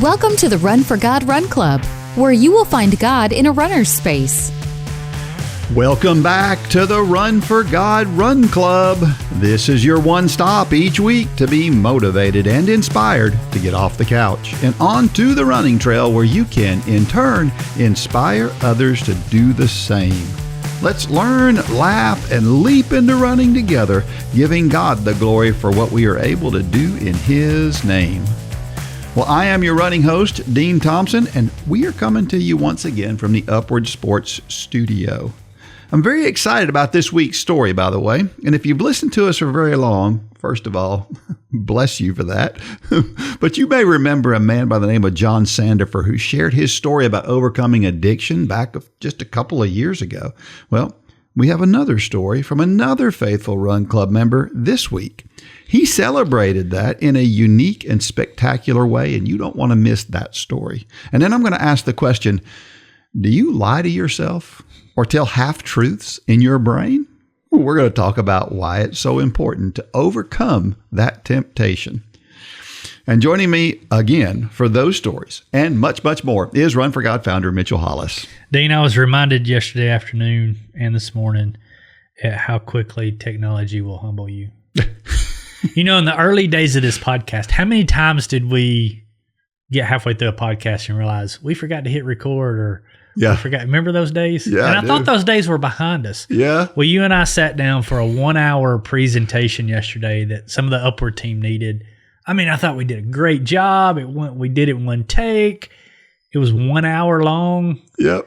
Welcome to the Run for God Run Club, where you will find God in a runner's space. Welcome back to the Run for God Run Club. This is your one stop each week to be motivated and inspired to get off the couch and onto the running trail where you can, in turn, inspire others to do the same. Let's learn, laugh, and leap into running together, giving God the glory for what we are able to do in His name. Well, I am your running host, Dean Thompson, and we are coming to you once again from the Upward Sports Studio. I'm very excited about this week's story, by the way, and if you've listened to us for very long, first of all, bless you for that, but you may remember a man by the name of John Sandifer who shared his story about overcoming addiction back just a couple of years ago. Well, we have another story from another faithful Run Club member this week. He celebrated that in a unique and spectacular way, and you don't want to miss that story. And then I'm going to ask the question, do you lie to yourself or tell half-truths in your brain? Well, we're going to talk about why it's so important to overcome that temptation. And joining me again for those stories and much, much more is Run for God founder Mitchell Hollis. Dean, I was reminded yesterday afternoon and this morning at how quickly technology will humble you. You know, in the early days of this podcast, how many times did we get halfway through a podcast and realize we forgot to hit record or we forgot? Remember those days? Yeah, and I thought those days were behind us. Yeah. Well, you and I sat down for a 1-hour presentation yesterday that some of the Upward team needed. I mean, I thought we did a great job. We did it in one take. It was 1 hour long. Yep.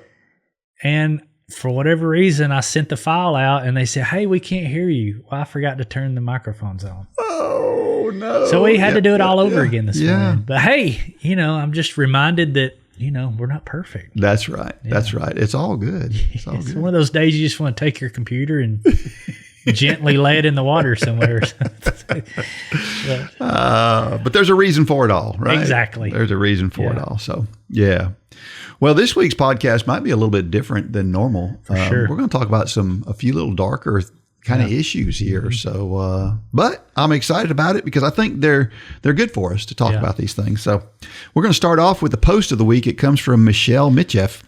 And for whatever reason, I sent the file out and they said, hey, we can't hear you. Well, I forgot to turn the microphones on. Oh, no. So we had to do it all over again this morning. But hey, I'm just reminded that, we're not perfect. That's right. Yeah. That's right. It's all good. It's all good. One of those days you just want to take your computer and gently lay it in the water somewhere. But there's a reason for it all, right? Exactly. There's a reason for it all. So, yeah. Well, this week's podcast might be a little bit different than normal. For sure. We're going to talk about a few little darker kind of issues here. Mm-hmm. So, but I'm excited about it because I think they're good for us to talk about these things. So we're going to start off with the post of the week. It comes from Micheff.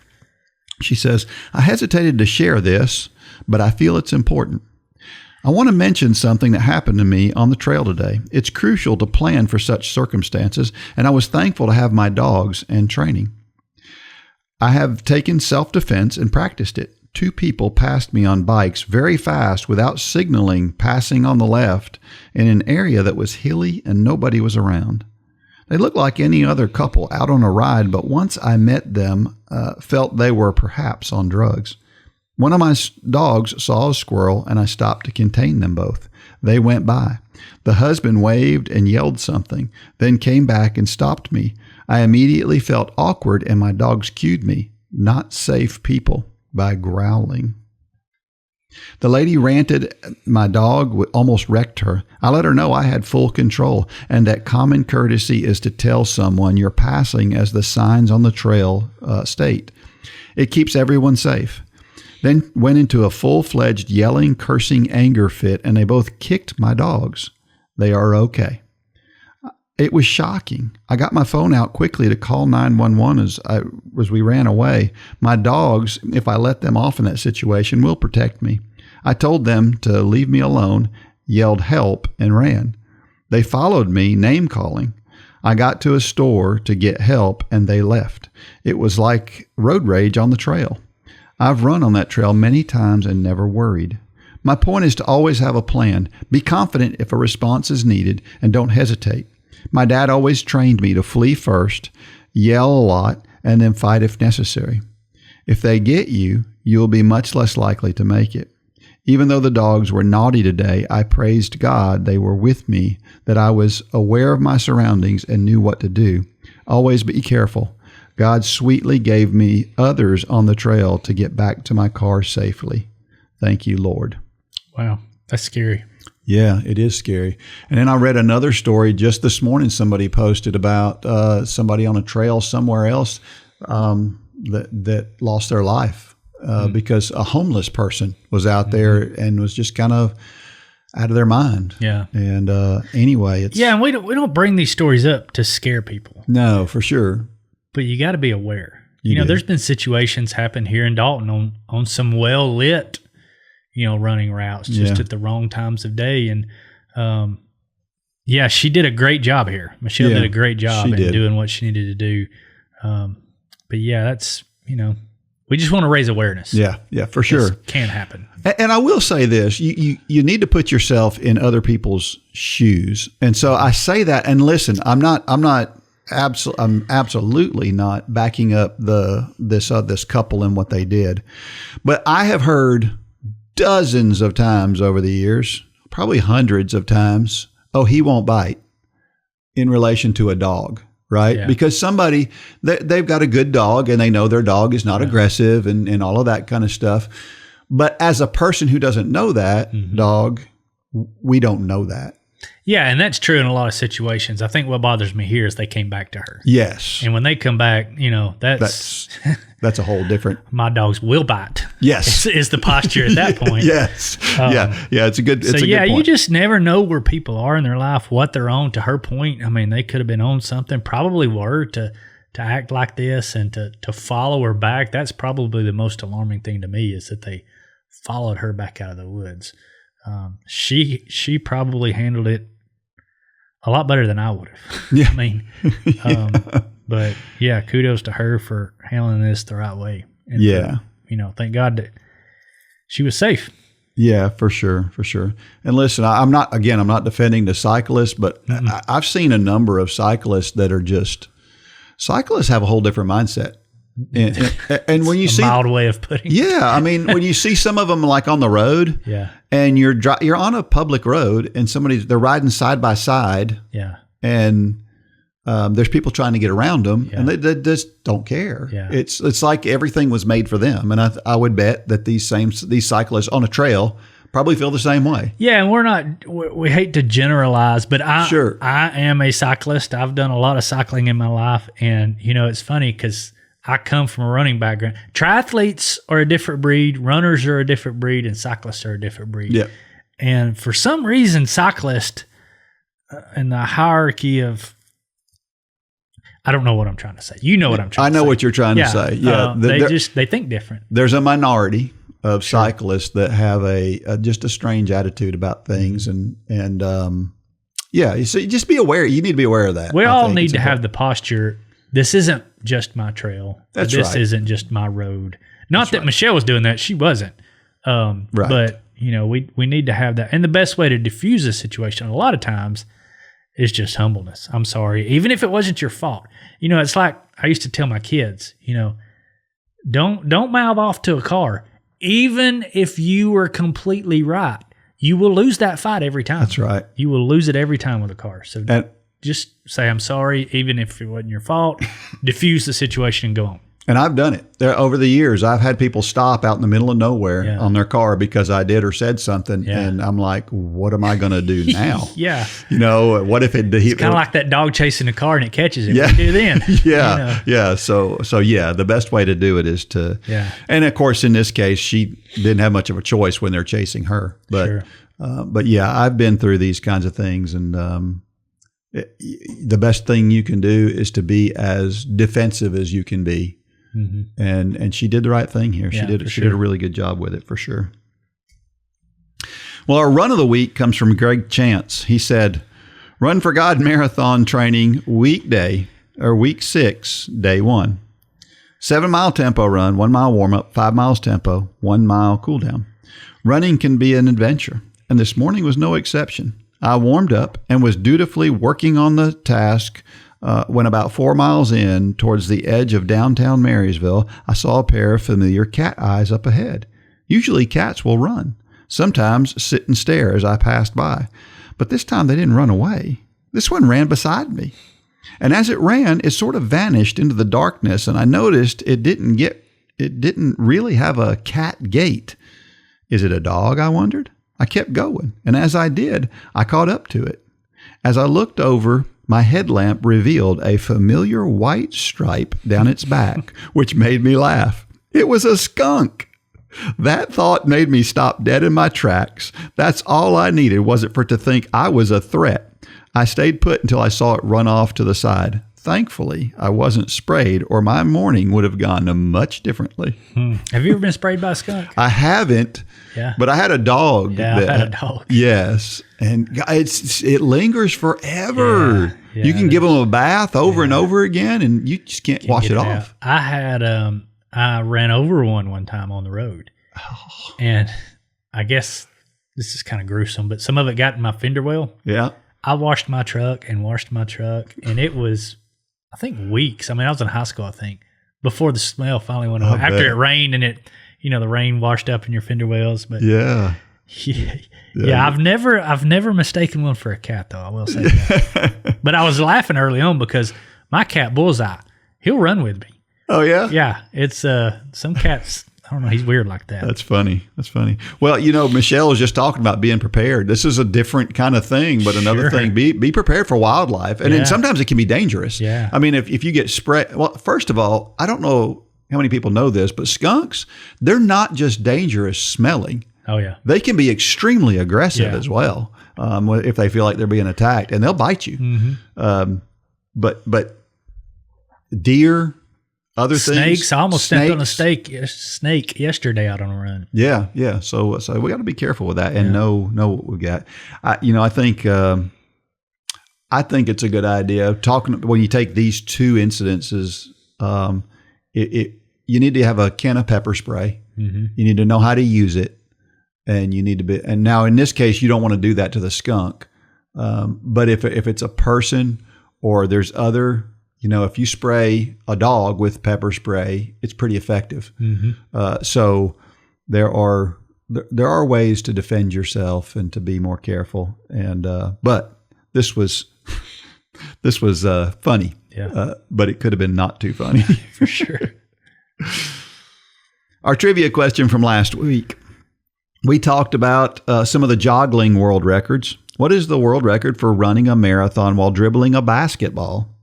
She says, I hesitated to share this, but I feel it's important. I want to mention something that happened to me on the trail today. It's crucial to plan for such circumstances, and I was thankful to have my dogs and training. I have taken self-defense and practiced it. 2 people passed me on bikes very fast without signaling, passing on the left in an area that was hilly and nobody was around. They looked like any other couple out on a ride, but once I met them, felt they were perhaps on drugs. One of my dogs saw a squirrel and I stopped to contain them both. They went by. The husband waved and yelled something, then came back and stopped me. I immediately felt awkward and my dogs cued me, not safe people, by growling. The lady ranted. My dog almost wrecked her. I let her know I had full control and that common courtesy is to tell someone you're passing as the signs on the trail state. It keeps everyone safe. Then went into a full-fledged yelling, cursing anger fit, and they both kicked my dogs. They are okay. It was shocking. I got my phone out quickly to call 911 as we ran away. My dogs, if I let them off in that situation, will protect me. I told them to leave me alone, yelled help, and ran. They followed me, name-calling. I got to a store to get help, and they left. It was like road rage on the trail. I've run on that trail many times and never worried. My point is to always have a plan. Be confident if a response is needed, and don't hesitate. My dad always trained me to flee first, yell a lot, and then fight if necessary. If they get you, you will be much less likely to make it. Even though the dogs were naughty today, I praised God they were with me, that I was aware of my surroundings and knew what to do. Always be careful. God sweetly gave me others on the trail to get back to my car safely. Thank you, Lord. Wow, that's scary. Yeah, it is scary. And then I read another story just this morning. Somebody posted about somebody on a trail somewhere else that lost their life because a homeless person was out there and was just kind of out of their mind. Yeah. And anyway, it's and we don't bring these stories up to scare people. No, for sure. But you got to be aware. You know, do. there's been situations happen here in Dalton on some well lit, running routes just at the wrong times of day. And she did a great job here. Michelle did a great job in doing what she needed to do. But that's we just want to raise awareness. Yeah, for sure. This can happen. And I will say this, you need to put yourself in other people's shoes. And so I say that, and listen, I'm absolutely not backing up this couple and what they did. But I have heard dozens of times over the years, probably hundreds of times, oh, he won't bite in relation to a dog. Right. Yeah. Because somebody, they've got a good dog and they know their dog is not aggressive and all of that kind of stuff. But as a person who doesn't know that dog, we don't know that. Yeah. And that's true in a lot of situations. I think what bothers me here is they came back to her. Yes. And when they come back, that's a whole different. My dogs will bite. Yes. Is the posture at that point. Yes. It's a good point. You just never know where people are in their life, what they're on. To her point, I mean, they could have been on something, probably were to act like this and to follow her back. That's probably the most alarming thing to me is that they followed her back out of the woods. She probably handled it a lot better than I would have. Yeah. I mean, but kudos to her for handling this the right way. And for, thank God that she was safe. Yeah, for sure. And listen, I'm not defending the cyclists, but I've seen a number of cyclists that are cyclists have a whole different mindset. And when you see a mild way of putting it. Yeah, I mean, when you see some of them like on the road, and you're on a public road, and they're riding side by side, and there's people trying to get around them, and they just don't care. Yeah. It's like everything was made for them, and I would bet that these cyclists on a trail probably feel the same way. Yeah, and we hate to generalize, but I am a cyclist. I've done a lot of cycling in my life, and it's funny because I come from a running background. Triathletes are a different breed, runners are a different breed, and cyclists are a different breed. Yeah. And for some reason, cyclists in the hierarchy of, I don't know what I'm trying to say. You know what I'm trying to say. I know what you're trying to say. Yeah. They think different. There's a minority of cyclists that have just a strange attitude about things. And so just be aware. You need to be aware of that. We all need to have the posture. This isn't just my trail. This isn't just my road. Not that Michelle was doing that. She wasn't. Right. But, we need to have that. And the best way to diffuse a situation a lot of times is just humbleness. I'm sorry. Even if it wasn't your fault. It's like I used to tell my kids, don't mouth off to a car. Even if you were completely right, you will lose that fight every time. That's right. You will lose it every time with a car. So just say, I'm sorry, even if it wasn't your fault. Diffuse the situation and go on. And I've done it. Over the years, I've had people stop out in the middle of nowhere on their car because I did or said something. Yeah. And I'm like, what am I going to do now? Yeah. What if it's kind of like that dog chasing a car and it catches it. Yeah. What do you do then? Yeah. Yeah. So the best way to do it is to, and of course, in this case, she didn't have much of a choice when they're chasing her. But, I've been through these kinds of things, and, the best thing you can do is to be as defensive as you can be. Mm-hmm. And she did the right thing here. She did a really good job with it, for sure. Well, our run of the week comes from Greg Chance. He said, Run for God marathon training week 6, day 1. 7-mile tempo run, 1 mile warm up, 5 miles tempo, 1 mile cool down. Running can be an adventure, and this morning was no exception. I warmed up and was dutifully working on the task when about 4 miles in, towards the edge of downtown Marysville, I saw a pair of familiar cat eyes up ahead. Usually cats will run, sometimes sit and stare as I passed by. But this time they didn't run away. This one ran beside me. And as it ran, it sort of vanished into the darkness, and I noticed it didn't really have a cat gait. Is it a dog, I wondered? I kept going, and as I did, I caught up to it. As I looked over, my headlamp revealed a familiar white stripe down its back, which made me laugh. It was a skunk. That thought made me stop dead in my tracks. That's all I needed, was it for it to think I was a threat. I stayed put until I saw it run off to the side. Thankfully, I wasn't sprayed, or my morning would have gone much differently. Have you ever been sprayed by a skunk? I haven't, but I had a dog. Yeah, I've had a dog. Yes, and it lingers forever. Yeah, you can give them a bath over and over again, and you just can't wash it off. I had I ran over one time on the road, and I guess this is kind of gruesome, but some of it got in my fender well. Yeah, I washed my truck, and it was, I think, weeks. I mean, I was in high school, I think, before the smell finally went away. After it rained and the rain washed up in your fender wells. But yeah, I've never mistaken one for a cat, though. I will say that. But I was laughing early on because my cat Bullseye, he'll run with me. Oh yeah, yeah. It's some cats. I don't know. He's weird like that. That's funny. Well, Michelle was just talking about being prepared. This is a different kind of thing, but another thing, be prepared for wildlife. And then sometimes it can be dangerous. Yeah. I mean, if you get sprayed, well, first of all, I don't know how many people know this, but skunks, they're not just dangerous smelling. Oh, yeah. They can be extremely aggressive as well if they feel like they're being attacked, and they'll bite you. Mm-hmm. But deer... Other snakes. Things, I almost stepped on a snake yesterday out on a run. Yeah. So we got to be careful with that and know what we got. I think it's a good idea talking when you take these two incidences. You need to have a can of pepper spray. Mm-hmm. You need to know how to use it, and you need to be. And now in this case, you don't want to do that to the skunk. But if it's a person or there's other. If you spray a dog with pepper spray, it's pretty effective. Mm-hmm. So there are ways to defend yourself and to be more careful. And but this was funny. Yeah. But it could have been not too funny for sure. Our trivia question from last week. We talked about some of the joggling world records. What is the world record for running a marathon while dribbling a basketball?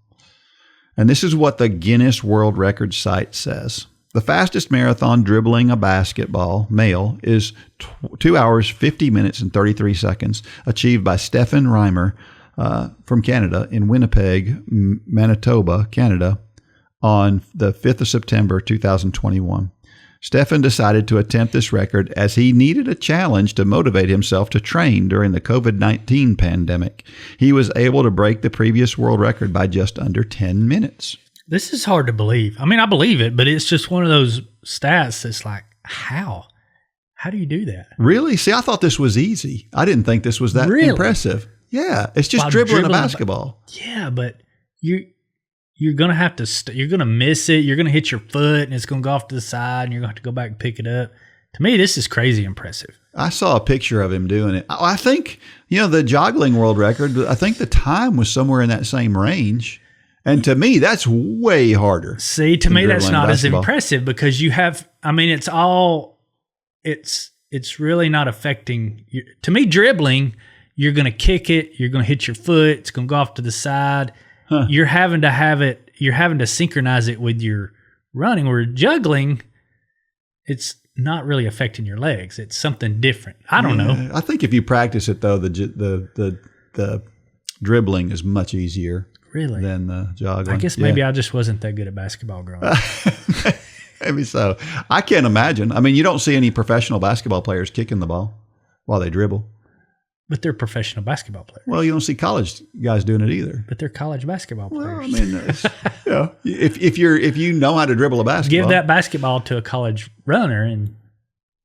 And this is what the Guinness World Records site says. The fastest marathon dribbling a basketball, male, is 2 hours, 50 minutes, and 33 seconds, achieved by Stephen Reimer from Canada in Winnipeg, Manitoba, Canada, on the 5th of September, 2021. Stephen decided to attempt this record as he needed a challenge to motivate himself to train during the COVID-19 pandemic. He was able to break the previous world record by just under 10 minutes. This is hard to believe. I mean, I believe it, but it's just one of those stats that's like, how? How do you do that? Really? See, I thought this was easy. I didn't think this was that impressive. Yeah, it's just dribbling a basketball. Yeah, but you're going to have to, you're going to miss it. You're going to hit your foot and it's going to go off to the side and you're going to have to go back and pick it up. To me, this is crazy impressive. I saw a picture of him doing it. I think, the joggling world record, I think the time was somewhere in that same range. And to me, that's way harder. See, to me, that's not as impressive because you have, it's really not affecting you. To me, dribbling, you're going to kick it. You're going to hit your foot. It's going to go off to the side. Huh. You're having to synchronize it with your running. Where juggling, it's not really affecting your legs. It's something different. I don't know. I think if you practice it though, the dribbling is much easier. Really? Than the joggling. I guess maybe I just wasn't that good at basketball growing up. Maybe so. I can't imagine. You don't see any professional basketball players kicking the ball while they dribble. But they're professional basketball players. Well, you don't see college guys doing it either. But they're college basketball players. Well, if you know how to dribble a basketball, give that basketball to a college runner, and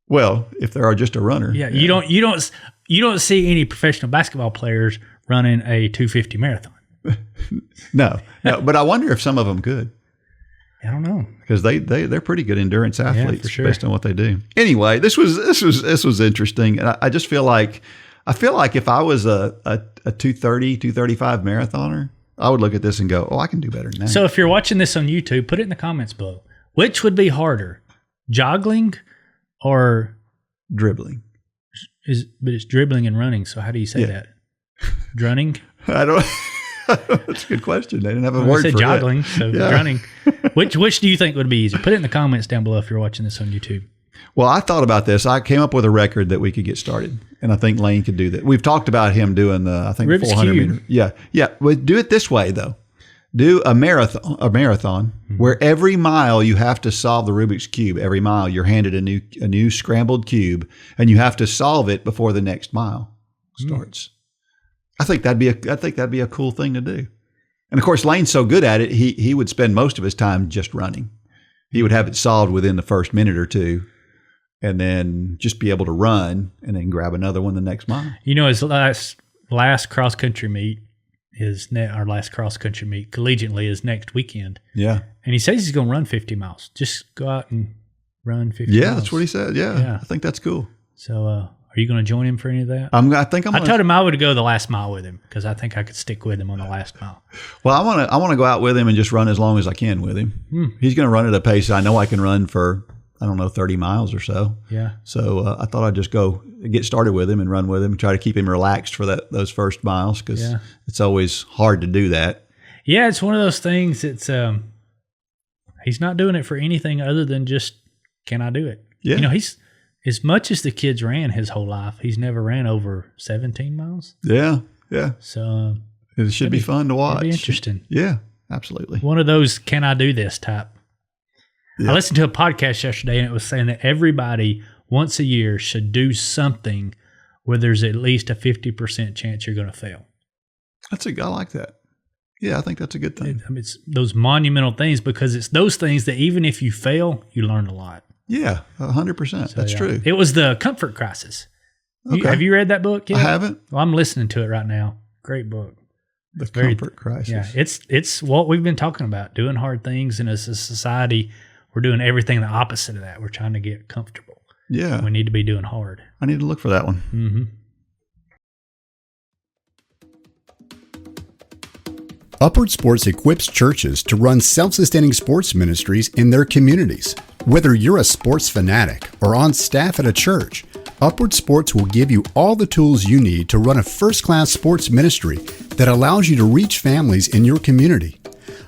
if they are just a runner, you don't see any professional basketball players running a 250 marathon. No, but I wonder if some of them could. I don't know, because they're pretty good endurance athletes, for sure, based on what they do. Anyway, this was interesting, and I just feel like if I was a 230, 235 marathoner, I would look at this and go, "Oh, I can do better than that." So if you're watching this on YouTube, put it in the comments below. Which would be harder, joggling or dribbling? But it's dribbling and running. So how do you say that? Drunning? I don't. That's a good question. They didn't have a word for joggling, it. So running. Which do you think would be easier? Put it in the comments down below if you're watching this on YouTube. Well, I thought about this. I came up with a record that we could get started, and I think Lane could do that. We've talked about him doing the 400 meter. Yeah. Well, do it this way though. Do a marathon where every mile you have to solve the Rubik's Cube. Every mile you're handed a new scrambled cube, and you have to solve it before the next mile starts. I think that'd be a cool thing to do. And of course, Lane's so good at it, he would spend most of his time just running. He would have it solved within the first minute or two, and then just be able to run and then grab another one the next mile. His last cross country meet our last cross country meet collegiately is next weekend. Yeah. And he says he's going to run 50 miles. Just go out and run 50 miles. Yeah, that's what he said. Yeah. I think that's cool. So, are you going to join him for any of that? I told him I would go the last mile with him because I think I could stick with him on the last mile. Well, I want to go out with him and just run as long as I can with him. He's going to run at a pace I know I can run for, 30 miles or so. Yeah. So I thought I'd just go get started with him and run with him and try to keep him relaxed for those first miles because it's always hard to do that. Yeah, it's one of those things. It's he's not doing it for anything other than just, can I do it? Yeah. He's as much as the kids ran his whole life, he's never ran over 17 miles. Yeah, yeah. So it should be fun to watch. It'd be interesting. Yeah, absolutely. One of those can I do this type. Yeah. I listened to a podcast yesterday and it was saying that everybody once a year should do something where there's at least a 50% chance you're going to fail. I like that. Yeah, I think that's a good thing. It's those monumental things because it's those things that even if you fail, you learn a lot. Yeah, 100%. That's true. It was The Comfort Crisis. Okay. Have you read that book yet? I haven't. Well, I'm listening to it right now. Great book. The Comfort Crisis. Yeah, it's what we've been talking about, doing hard things. And as a society, we're doing everything the opposite of that. We're trying to get comfortable. Yeah. We need to be doing hard. I need to look for that one. Mm-hmm. Upward Sports equips churches to run self-sustaining sports ministries in their communities. Whether you're a sports fanatic or on staff at a church, Upward Sports will give you all the tools you need to run a first-class sports ministry that allows you to reach families in your community.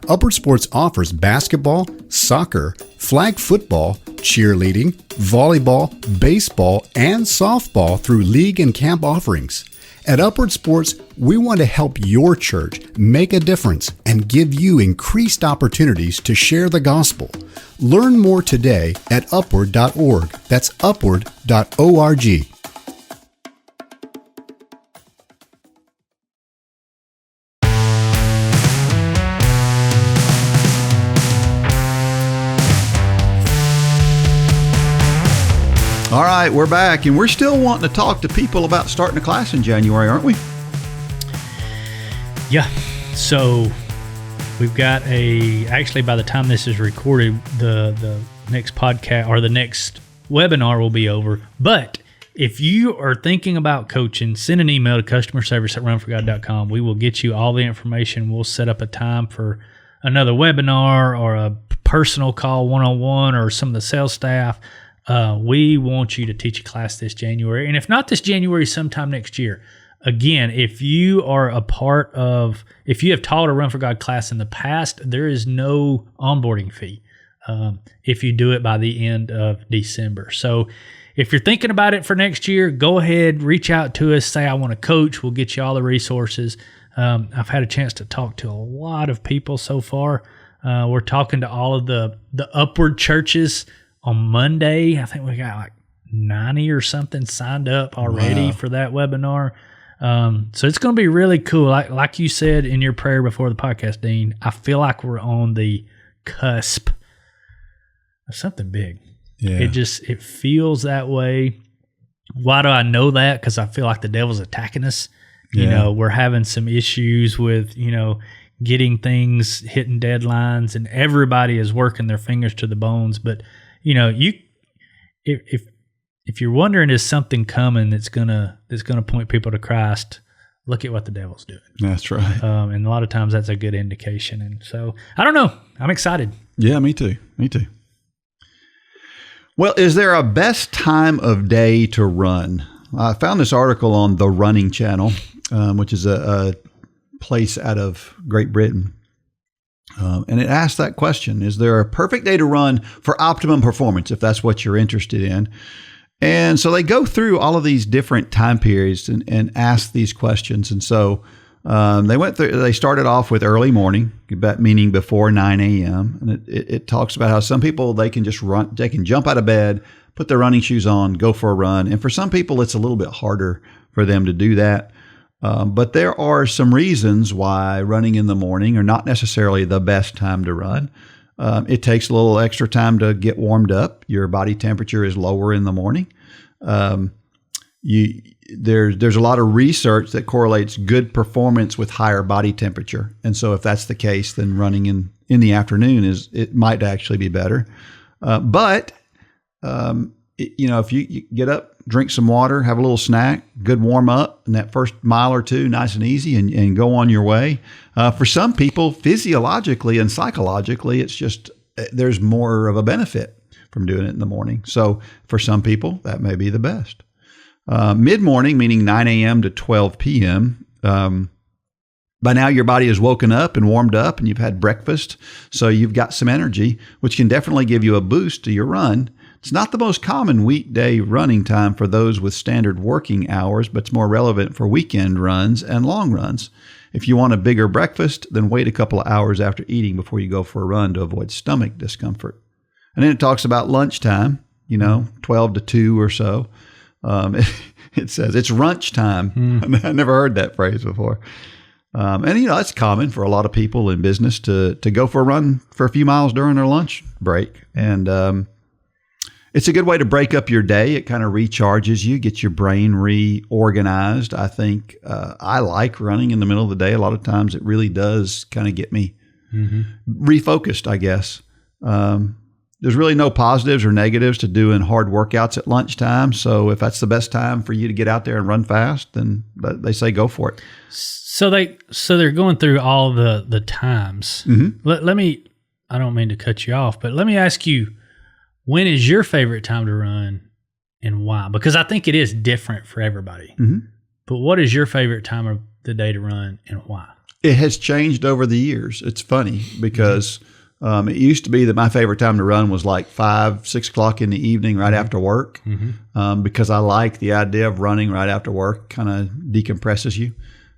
Upward Sports offers basketball, soccer, flag football, cheerleading, volleyball, baseball, and softball through league and camp offerings. At Upward Sports, we want to help your church make a difference and give you increased opportunities to share the gospel. Learn more today at upward.org. That's upward.org. All right, we're back, and we're still wanting to talk to people about starting a class in January, aren't we? Yeah. So we've got actually by the time this is recorded, the next podcast or the next webinar will be over. But if you are thinking about coaching, send an email to customerservice@runforgod.com. We will get you all the information. We'll set up a time for another webinar or a personal call one-on-one or some of the sales staff. We want you to teach a class this January. And if not this January, sometime next year. Again, if you have taught a Run for God class in the past, there is no onboarding fee if you do it by the end of December. So if you're thinking about it for next year, go ahead, reach out to us, say, I want to coach. We'll get you all the resources. I've had a chance to talk to a lot of people so far. We're talking to all of the Upward churches on Monday. I think we got like 90 or something signed up already for that webinar. So it's going to be really cool. Like you said in your prayer before the podcast, Dean, I feel like we're on the cusp of something big. Yeah. It feels that way. Why do I know that? Because I feel like the devil's attacking us. Yeah. You know, we're having some issues with, getting things, hitting deadlines, and everybody is working their fingers to the bones. But, if you're wondering, is something coming that's gonna point people to Christ, look at what the devil's doing. That's right. And a lot of times that's a good indication. And so I don't know. I'm excited. Yeah, me too. Well, is there a best time of day to run? I found this article on the Running Channel, which is a place out of Great Britain. And it asks that question: is there a perfect day to run for optimum performance? If that's what you're interested in. And so they go through all of these different time periods and ask these questions. And so they started off with early morning, meaning before 9 a.m. And it talks about how some people, they can just run, they can jump out of bed, put their running shoes on, go for a run. And for some people, it's a little bit harder for them to do that. But there are some reasons why running in the morning are not necessarily the best time to run. It takes a little extra time to get warmed up. Your body temperature is lower in the morning. There's a lot of research that correlates good performance with higher body temperature. And so if that's the case, then running in the afternoon it might actually be better. But if you get up, drink some water, have a little snack, good warm up, and that first mile or two, nice and easy, and go on your way. For some people, physiologically and psychologically, it's just there's more of a benefit from doing it in the morning. So for some people, that may be the best. Mid-morning, meaning 9 a.m. to 12 p.m., by now your body has woken up and warmed up and you've had breakfast, so you've got some energy, which can definitely give you a boost to your run. It's not the most common weekday running time for those with standard working hours, but it's more relevant for weekend runs and long runs. If you want a bigger breakfast, then wait a couple of hours after eating before you go for a run to avoid stomach discomfort. And then it talks about lunchtime, 12 to 2 or so. It says it's brunch time. I never heard that phrase before. And it's common for a lot of people in business to go for a run for a few miles during their lunch break. And it's a good way to break up your day. It kind of recharges you, gets your brain reorganized. I think I like running in the middle of the day. A lot of times it really does kind of get me refocused, I guess. There's really no positives or negatives to doing hard workouts at lunchtime. So if that's the best time for you to get out there and run fast, then they say go for it. So they're going through all the times. Let me, I don't mean to cut you off, but let me ask you, when is your favorite time to run and why? Because I think it is different for everybody. But what is your favorite time of the day to run and why? It has changed over the years. It's funny because it used to be that my favorite time to run was like 5, 6 o'clock in the evening right after work because I like the idea of running right after work, kind of decompresses you.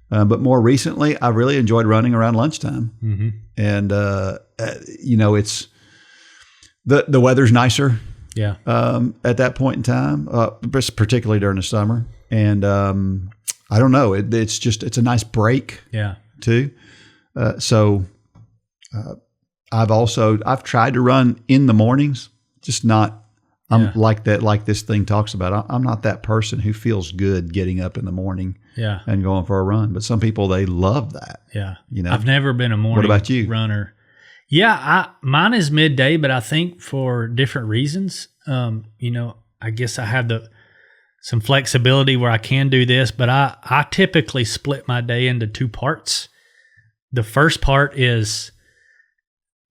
But more recently, I really enjoyed running around lunchtime. And, it's the weather's nicer at that point in time, particularly during the summer. And I don't know, it's a nice break too. I've tried to run in the mornings, just not, like this thing talks about. I'm not that person who feels good getting up in the morning and going for a run. But some people, they love that. I've never been a morning runner. Mine is midday, but I think for different reasons. I guess I have some flexibility where I can do this, but I typically split my day into 2 parts. The first part is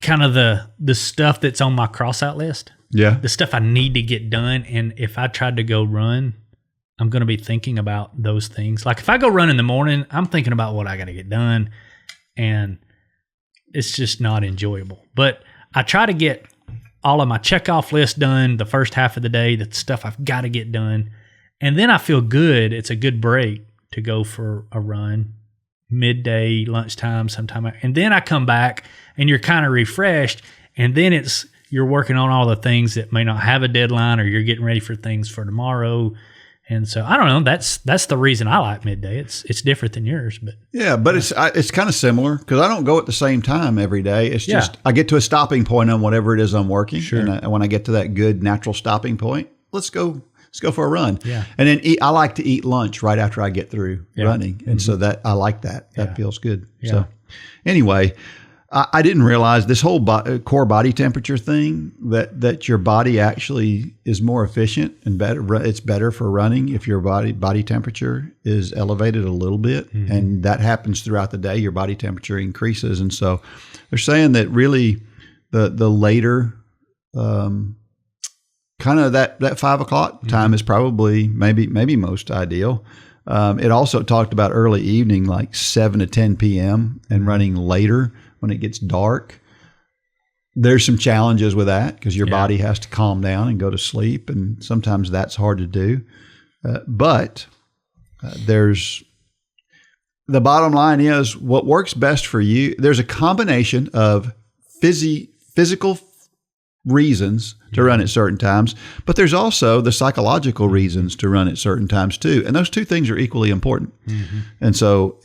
kind of the stuff that's on my cross-out list. The stuff I need to get done. And if I tried to go run, I'm going to be thinking about those things. Like if I go run in the morning, I'm thinking about what I got to get done. And it's just not enjoyable. But I try to get all of my checkoff list done the first half of the day, the stuff I've got to get done. And then I feel good. It's a good break to go for a run, midday, lunchtime, sometime. And then I come back and you're kind of refreshed. And then you're working on all the things that may not have a deadline, or you're getting ready for things for tomorrow. And so I don't know. That's the reason I like midday. It's different than yours, but it's kind of similar because I don't go at the same time every day. It's just I get to a stopping point on whatever it is I'm working, and when I get to that good natural stopping point, let's go for a run. And then I like to eat lunch right after I get through running, and so that I like that. That feels good. So anyway. I didn't realize this whole core body temperature thing, that your body actually is more efficient and better. It's better for running if your body temperature is elevated a little bit. And that happens throughout the day. Your body temperature increases. And so they're saying that really the later, kind of that 5 o'clock time is probably maybe most ideal. It also talked about early evening, like 7 to 10 p.m. and running later when it gets dark. There's some challenges with that because your body has to calm down and go to sleep, and sometimes that's hard to do. But there's the bottom line is what works best for you. There's a combination of physical reasons to run at certain times, but there's also the psychological reasons to run at certain times too. And those two things are equally important. Mm-hmm. And so,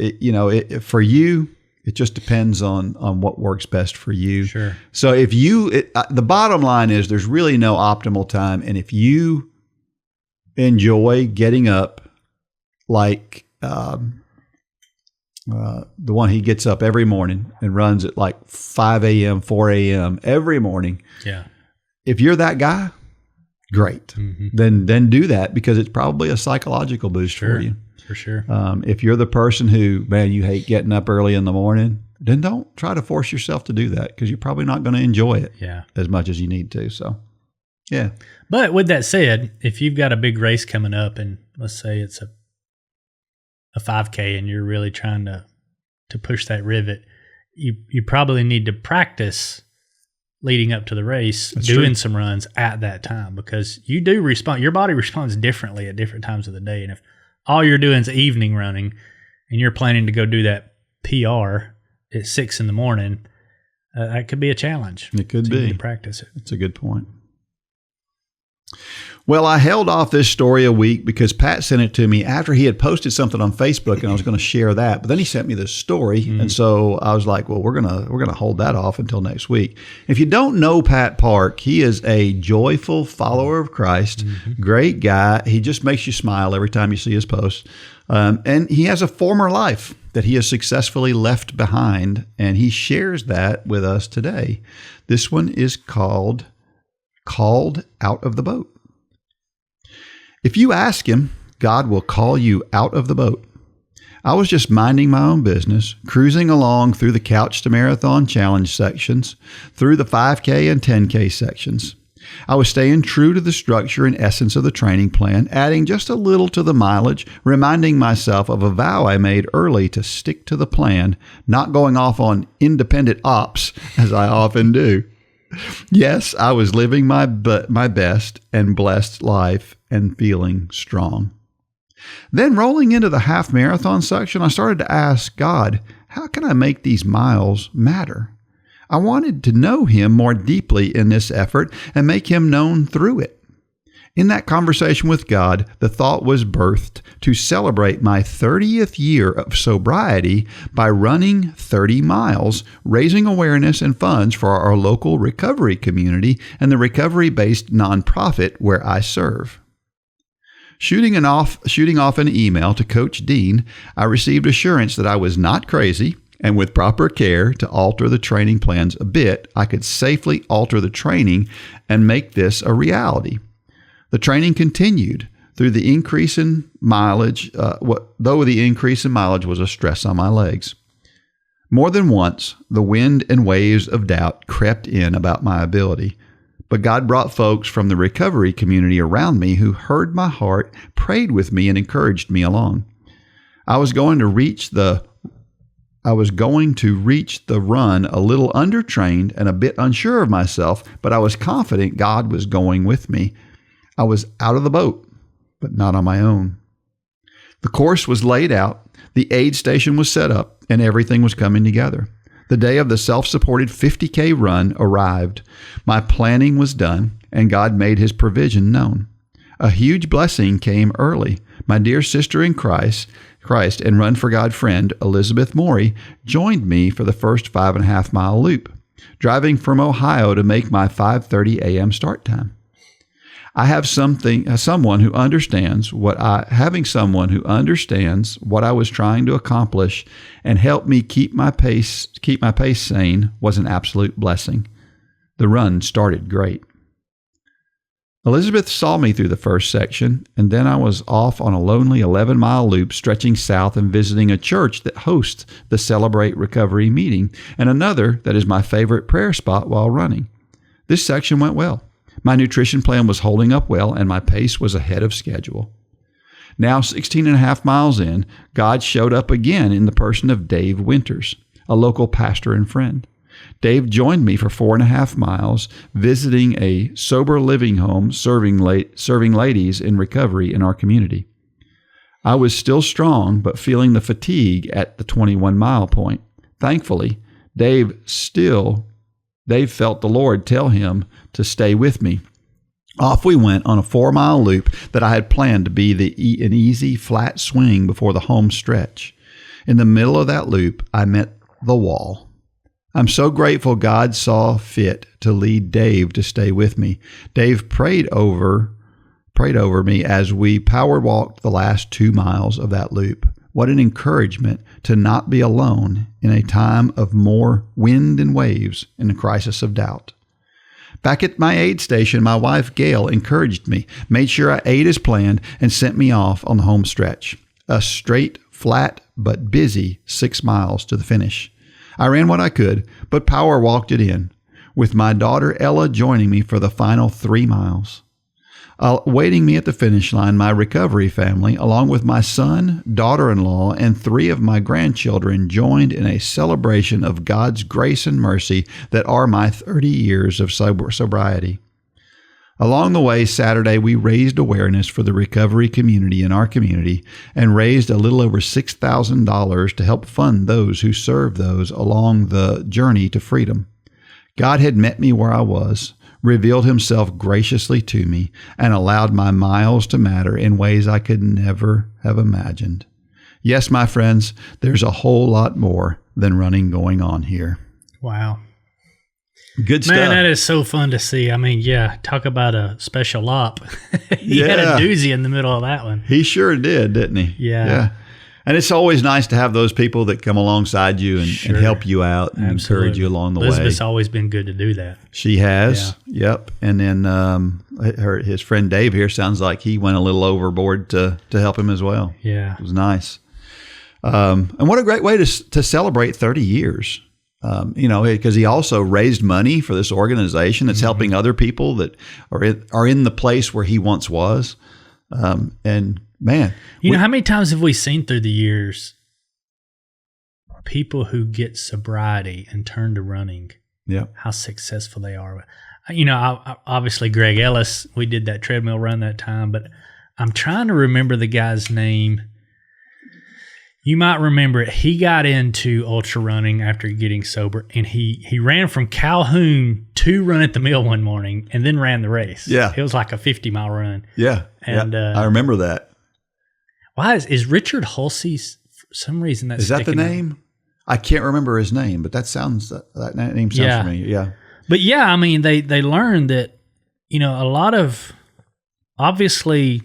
for you, it just depends on what works best for you. Sure. So if the bottom line is there's really no optimal time. And if you enjoy getting up like the one he gets up every morning and runs at like 5 a.m., 4 a.m. every morning. Yeah. If you're that guy, great. Mm-hmm. Then do that because it's probably a psychological boost for you. For sure. If you're the person who, man, you hate getting up early in the morning, then don't try to force yourself to do that because you're probably not going to enjoy it as much as you need to. So, yeah. But with that said, if you've got a big race coming up and let's say it's a 5K and you're really trying to push that rivet, you probably need to practice leading up to the race, doing some runs at that time because you do respond. Your body responds differently at different times of the day. And if all you're doing is evening running and you're planning to go do that PR at 6 a.m, that could be a challenge. It could be. You need to practice it. That's a good point. Well, I held off this story a week because Pat sent it to me after he had posted something on Facebook, and I was going to share that. But then he sent me this story, and so I was like, "Well, we're gonna hold that off until next week." If you don't know Pat Park, he is a joyful follower of Christ, great guy. He just makes you smile every time you see his posts, and he has a former life that he has successfully left behind, and he shares that with us today. This one is called Out of the Boat. If you ask him, God will call you out of the boat. I was just minding my own business, cruising along through the Couch to Marathon Challenge sections, through the 5K and 10K sections. I was staying true to the structure and essence of the training plan, adding just a little to the mileage, reminding myself of a vow I made early to stick to the plan, not going off on independent ops, as I often do. Yes, I was living my best and blessed life and feeling strong. Then rolling into the half marathon section, I started to ask God, how can I make these miles matter? I wanted to know him more deeply in this effort and make him known through it. In that conversation with God, the thought was birthed to celebrate my 30th year of sobriety by running 30 miles, raising awareness and funds for our local recovery community and the recovery-based nonprofit where I serve. Shooting off an email to Coach Dean, I received assurance that I was not crazy, and with proper care to alter the training plans a bit, I could safely alter the training and make this a reality. The training continued through the increase in mileage, though the increase in mileage was a stress on my legs. More than once, the wind and waves of doubt crept in about my ability, but God brought folks from the recovery community around me who heard my heart, prayed with me, and encouraged me along. I was going to reach the run a little undertrained and a bit unsure of myself, but I was confident God was going with me. I was out of the boat, but not on my own. The course was laid out, the aid station was set up, and everything was coming together. The day of the self-supported 50K run arrived. My planning was done, and God made his provision known. A huge blessing came early. My dear sister in Christ and Run for God friend, Elizabeth Morey, joined me for the first 5.5-mile loop, driving from Ohio to make my 5:30 a.m. start time. Having someone who understands what I was trying to accomplish and help me keep my pace sane was an absolute blessing. The run started great. Elizabeth saw me through the first section, and then I was off on a lonely 11-mile loop stretching south and visiting a church that hosts the Celebrate Recovery meeting and another that is my favorite prayer spot while running. This section went well. My nutrition plan was holding up well, and my pace was ahead of schedule. Now, 16.5 miles in, God showed up again in the person of Dave Winters, a local pastor and friend. Dave joined me for 4.5 miles, visiting a sober living home serving ladies in recovery in our community. I was still strong, but feeling the fatigue at the 21-mile point. Thankfully, Dave felt the Lord tell him to stay with me. Off we went on a 4-mile loop that I had planned to be an easy, flat swing before the home stretch. In the middle of that loop, I met the wall. I'm so grateful God saw fit to lead Dave to stay with me. Dave prayed over me as we power walked the last 2 miles of that loop. What an encouragement to not be alone in a time of more wind and waves in a crisis of doubt. Back at my aid station, my wife, Gail, encouraged me, made sure I ate as planned, and sent me off on the home stretch. A straight, flat, but busy 6 miles to the finish. I ran what I could, but power walked it in, with my daughter Ella joining me for the final 3 miles. Waiting me at the finish line, my recovery family, along with my son, daughter-in-law, and 3 of my grandchildren, joined in a celebration of God's grace and mercy that are my 30 years of sobriety. Along the way, Saturday, we raised awareness for the recovery community in our community and raised a little over $6,000 to help fund those who serve those along the journey to freedom. God had met me where I was, revealed himself graciously to me, and allowed my miles to matter in ways I could never have imagined. Yes, my friends, there's a whole lot more than running going on here. Wow. Good stuff. Man, that is so fun to see. I mean, yeah, talk about a special op. He had a doozy in the middle of that one. He sure did, didn't he? Yeah. And it's always nice to have those people that come alongside you and help you out and encourage you along the way. Elizabeth's always been good to do that. She has. Yeah. Yep. And then his friend Dave here sounds like he went a little overboard to help him as well. Yeah. It was nice. And what a great way to celebrate 30 years. Because he also raised money for this organization that's helping other people that are in the place where he once was. And man, know how many times have we seen through the years people who get sobriety and turn to running? Yeah, how successful they are. Obviously Greg Ellis, we did that treadmill run that time, but I'm trying to remember the guy's name. You might remember it. He got into ultra running after getting sober, and he ran from Calhoun to Run at the Mill one morning and then ran the race. Yeah. It was like a 50-mile run. Yeah. And I remember that. Why is Richard Hulsey's, for some reason that's Is that the name? out. I can't remember his name, but that name sounds familiar. Yeah. But yeah, I mean, they learned that, a lot of, obviously,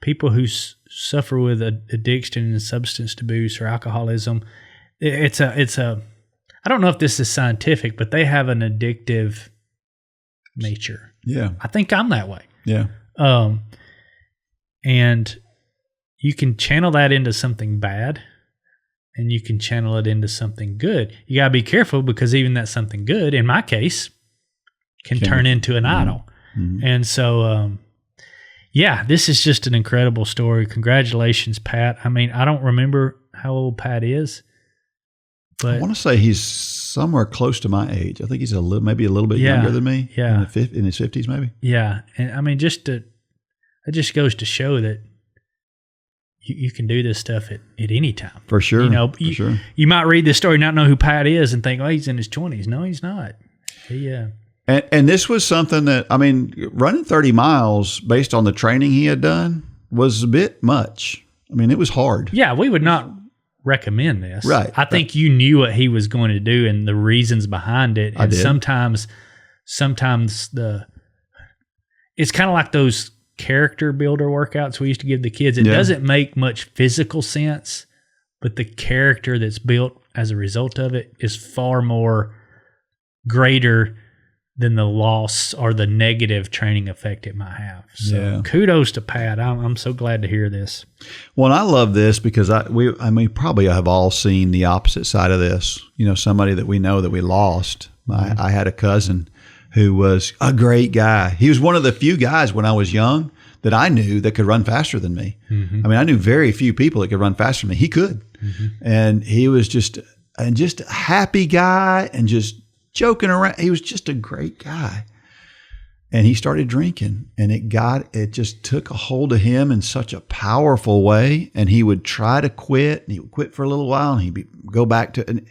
people who suffer with addiction and substance abuse or alcoholism, it's a I don't know if this is scientific, but they have an addictive nature. Yeah. I think I'm that way. Yeah. And you can channel that into something bad, and you can channel it into something good. You got to be careful, because even that something good, in my case, can turn into an idol. Mm-hmm. And so, this is just an incredible story. Congratulations, Pat. I mean, I don't remember how old Pat is, but I want to say he's somewhere close to my age. I think he's maybe a little bit younger than me. Yeah. In his 50s, maybe. Yeah. And I mean, it just goes to show that you can do this stuff at any time. For sure. You might read this story, not know who Pat is, and think, oh, he's in his 20s. No, he's not. And this was something that, I mean, running 30 miles based on the training he had done was a bit much. I mean, it was hard. Yeah, we would not recommend this. Right. I think you knew what he was going to do and the reasons behind it. And I did. sometimes it's kind of like those character builder workouts we used to give the kids. It doesn't make much physical sense, but the character that's built as a result of it is far more greater than the loss or the negative training effect it might have. So kudos to Pat. I'm so glad to hear this. Well, I love this because we probably have all seen the opposite side of this. Somebody that we know that we lost. Mm-hmm. I had a cousin who was a great guy. He was one of the few guys when I was young that I knew that could run faster than me. Mm-hmm. I mean, I knew very few people that could run faster than me. He could. Mm-hmm. And he was just just a happy guy and just joking around. He was just a great guy. And he started drinking, and it just took a hold of him in such a powerful way. And he would try to quit, and he would quit for a little while, and he'd go back to, and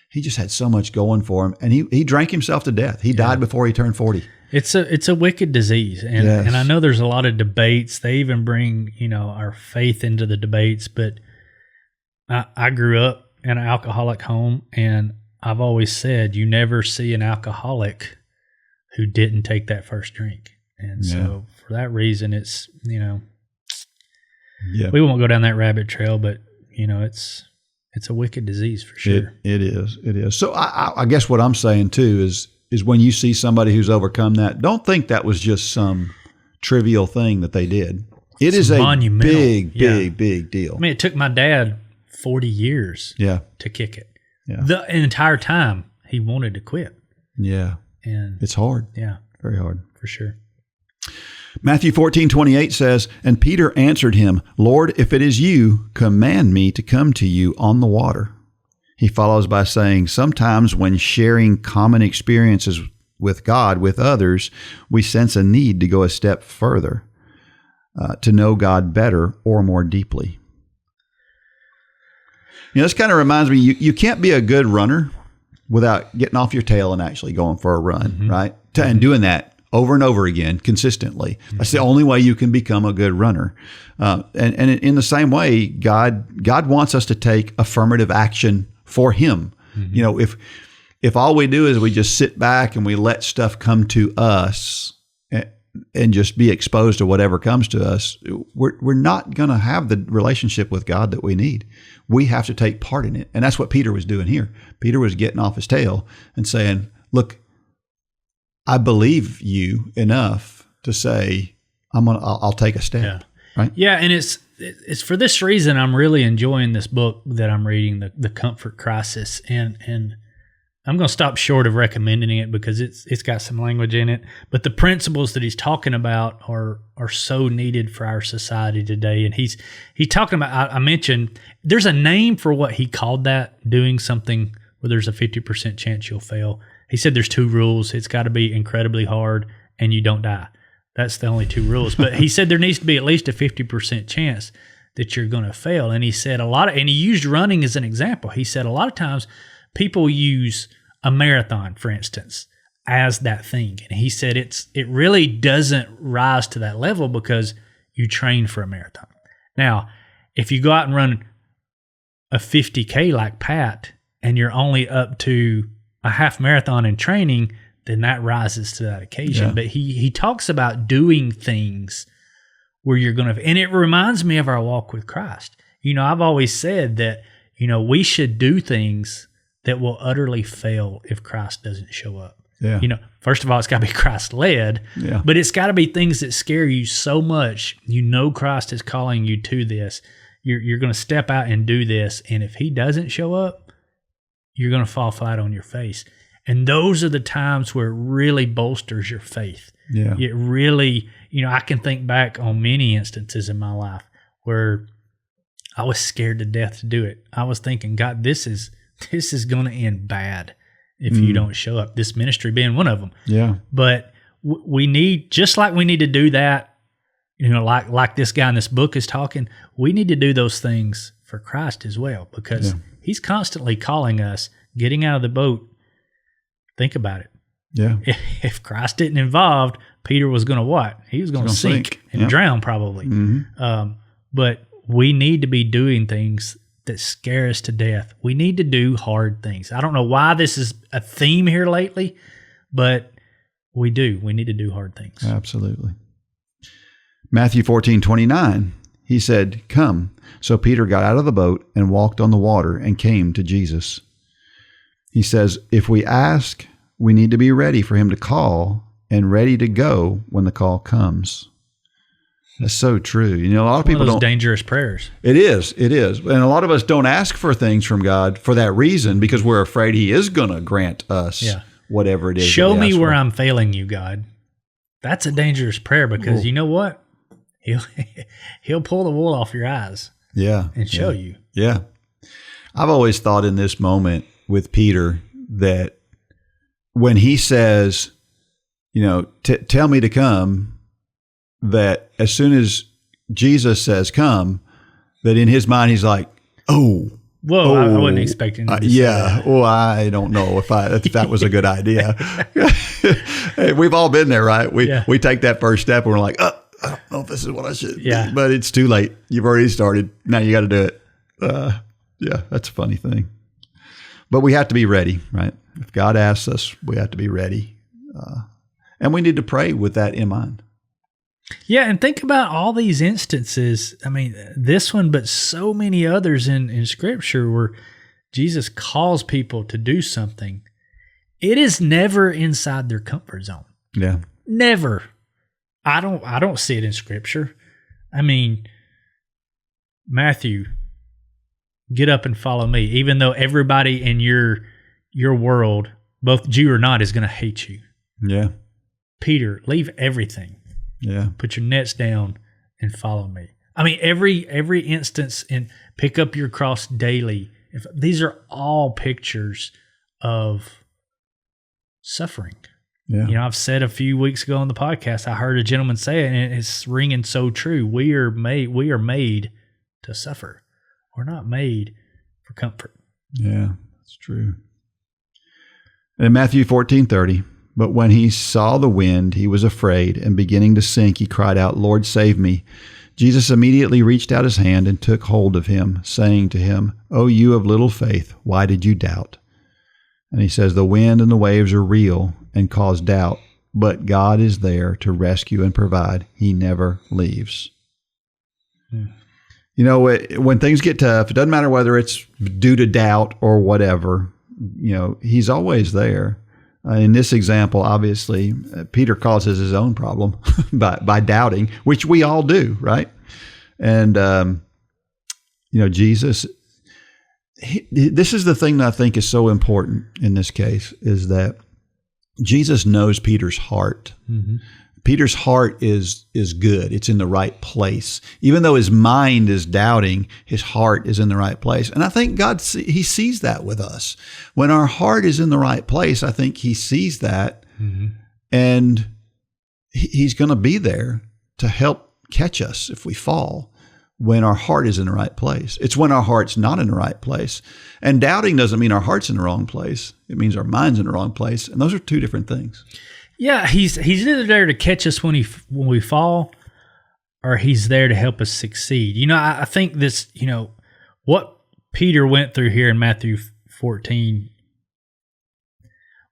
he just had so much going for him. And he drank himself to death. He died before he turned 40. It's a wicked disease. And and I know there's a lot of debates. They even bring, our faith into the debates, but I grew up in an alcoholic home, and I've always said you never see an alcoholic who didn't take that first drink. And so for that reason, it's, we won't go down that rabbit trail, but it's a wicked disease for sure. It is. So I guess what I'm saying too is when you see somebody who's overcome that, don't think that was just some trivial thing that they did. It is a big deal. I mean, it took my dad 40 years to kick it. Yeah. The entire time he wanted to quit. Yeah. And it's hard. Yeah. Very hard. For sure. Matthew 14:28 says, "And Peter answered him, Lord, if it is you, command me to come to you on the water." He follows by saying, sometimes when sharing common experiences with God, with others, we sense a need to go a step further, to know God better or more deeply. This kind of reminds me, you can't be a good runner without getting off your tail and actually going for a run, right? And doing that over and over again, consistently. That's the only way you can become a good runner. And in the same way, God wants us to take affirmative action for Him. If all we do is we just sit back and we let stuff come to us and just be exposed to whatever comes to us, we're not going to have the relationship with God that we need. We have to take part in it. And that's what Peter was doing here. Peter was getting off his tail and saying, look, I believe you enough to say, I'll take a step. Yeah. Right? Yeah. And it's for this reason I'm really enjoying this book that I'm reading, The Comfort Crisis. And I'm going to stop short of recommending it because it's got some language in it, but the principles that he's talking about are so needed for our society today. And he's talking about, I mentioned, there's a name for what he called that, doing something where there's a 50% chance you'll fail. He said there's 2 rules. It's got to be incredibly hard and you don't die. That's the only 2 rules. But he said there needs to be at least a 50% chance that you're going to fail. And he said and he used running as an example. He said a lot of times people use a marathon, for instance, as that thing. And he said it really doesn't rise to that level because you train for a marathon. Now, if you go out and run a 50K like Pat and you're only up to a half marathon in training, then that rises to that occasion. Yeah. But he talks about doing things where you're going to, and it reminds me of our walk with Christ. I've always said that, we should do things that will utterly fail if Christ doesn't show up. Yeah. First of all, it's got to be Christ-led, but it's got to be things that scare you so much. Christ is calling you to this. You're going to step out and do this, and if He doesn't show up, you're going to fall flat on your face. And those are the times where it really bolsters your faith. Yeah. It really, I can think back on many instances in my life where I was scared to death to do it. I was thinking, God, this is going to end bad if you don't show up, this ministry being one of them. Yeah. But we need, just like we need to do that, like this guy in this book is talking, we need to do those things for Christ as well, because He's constantly calling us, getting out of the boat. Think about it. Yeah. If Christ didn't involved, Peter was going to what? He was going to sink and drown probably. Mm-hmm. But we need to be doing things that scare us to death. We need to do hard things. I don't know why this is a theme here lately, but we do. We need to do hard things. Absolutely. Matthew 14:29, he said, "Come." So Peter got out of the boat and walked on the water and came to Jesus. He says, if we ask, we need to be ready for Him to call and ready to go when the call comes. That's so true. A lot of people don't. Dangerous prayers. It is. And a lot of us don't ask for things from God for that reason, because we're afraid He is going to grant us whatever it is. Show me where I'm failing you, God. That's a dangerous prayer, because you know what? He'll pull the wool off your eyes. Yeah. And show you. Yeah. I've always thought in this moment with Peter that when he says, tell me to come, that as soon as Jesus says come, that in his mind he's like, oh. Whoa, I wasn't expecting him to say that. Well, I don't know if that was a good idea. Hey, we've all been there, right? We take that first step and we're like, I don't know if this is what I should do. But it's too late. You've already started. Now you got to do it. That's a funny thing. But we have to be ready, right? If God asks us, we have to be ready. And we need to pray with that in mind. Yeah, and think about all these instances. I mean, this one, but so many others in Scripture where Jesus calls people to do something. It is never inside their comfort zone. Yeah. Never. I don't see it in Scripture. I mean, Matthew, get up and follow me, even though everybody in your world, both Jew or not, is going to hate you. Yeah. Peter, leave everything. Yeah. Put your nets down and follow me. I mean, every instance in pick up your cross daily. These are all pictures of suffering. Yeah. I've said a few weeks ago on the podcast, I heard a gentleman say it, and it's ringing so true. We are made to suffer. We're not made for comfort. Yeah, that's true. In Matthew 14:30, but when he saw the wind, he was afraid, and beginning to sink, he cried out, Lord, save me. Jesus immediately reached out his hand and took hold of him, saying to him, O you of little faith, why did you doubt? And he says, the wind and the waves are real and cause doubt, but God is there to rescue and provide. He never leaves. When things get tough, it doesn't matter whether it's due to doubt or whatever, he's always there. In this example, obviously, Peter causes his own problem by doubting, which we all do, right? And, Jesus, this is the thing that I think is so important in this case, is that Jesus knows Peter's heart. Mm-hmm. Peter's heart is good. It's in the right place. Even though his mind is doubting, his heart is in the right place. And I think God, he sees that with us. When our heart is in the right place, I think he sees that. Mm-hmm. And he's going to be there to help catch us if we fall when our heart is in the right place. It's when our heart's not in the right place. And doubting doesn't mean our heart's in the wrong place. It means our mind's in the wrong place. And those are two different things. Yeah, he's either there to catch us when we fall, or he's there to help us succeed. I think this, what Peter went through here in Matthew 14,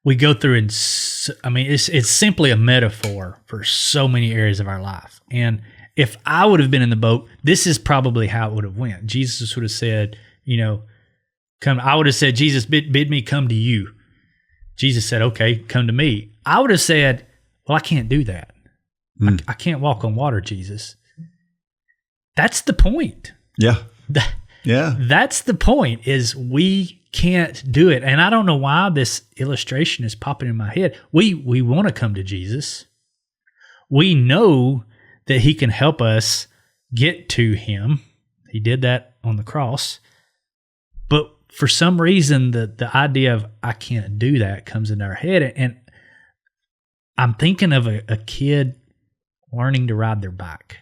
we go through it's simply a metaphor for so many areas of our life. And if I would have been in the boat, this is probably how it would have went. Jesus would have said, come. I would have said, Jesus, bid me come to you. Jesus said, okay, come to me. I would have said, well, I can't do that. I can't walk on water, Jesus. That's the point. Yeah. Yeah. That's the point, is we can't do it. And I don't know why this illustration is popping in my head. We want to come to Jesus. We know that he can help us get to him. He did that on the cross. But for some reason, the idea of I can't do that comes into our head. And I'm thinking of a kid learning to ride their bike.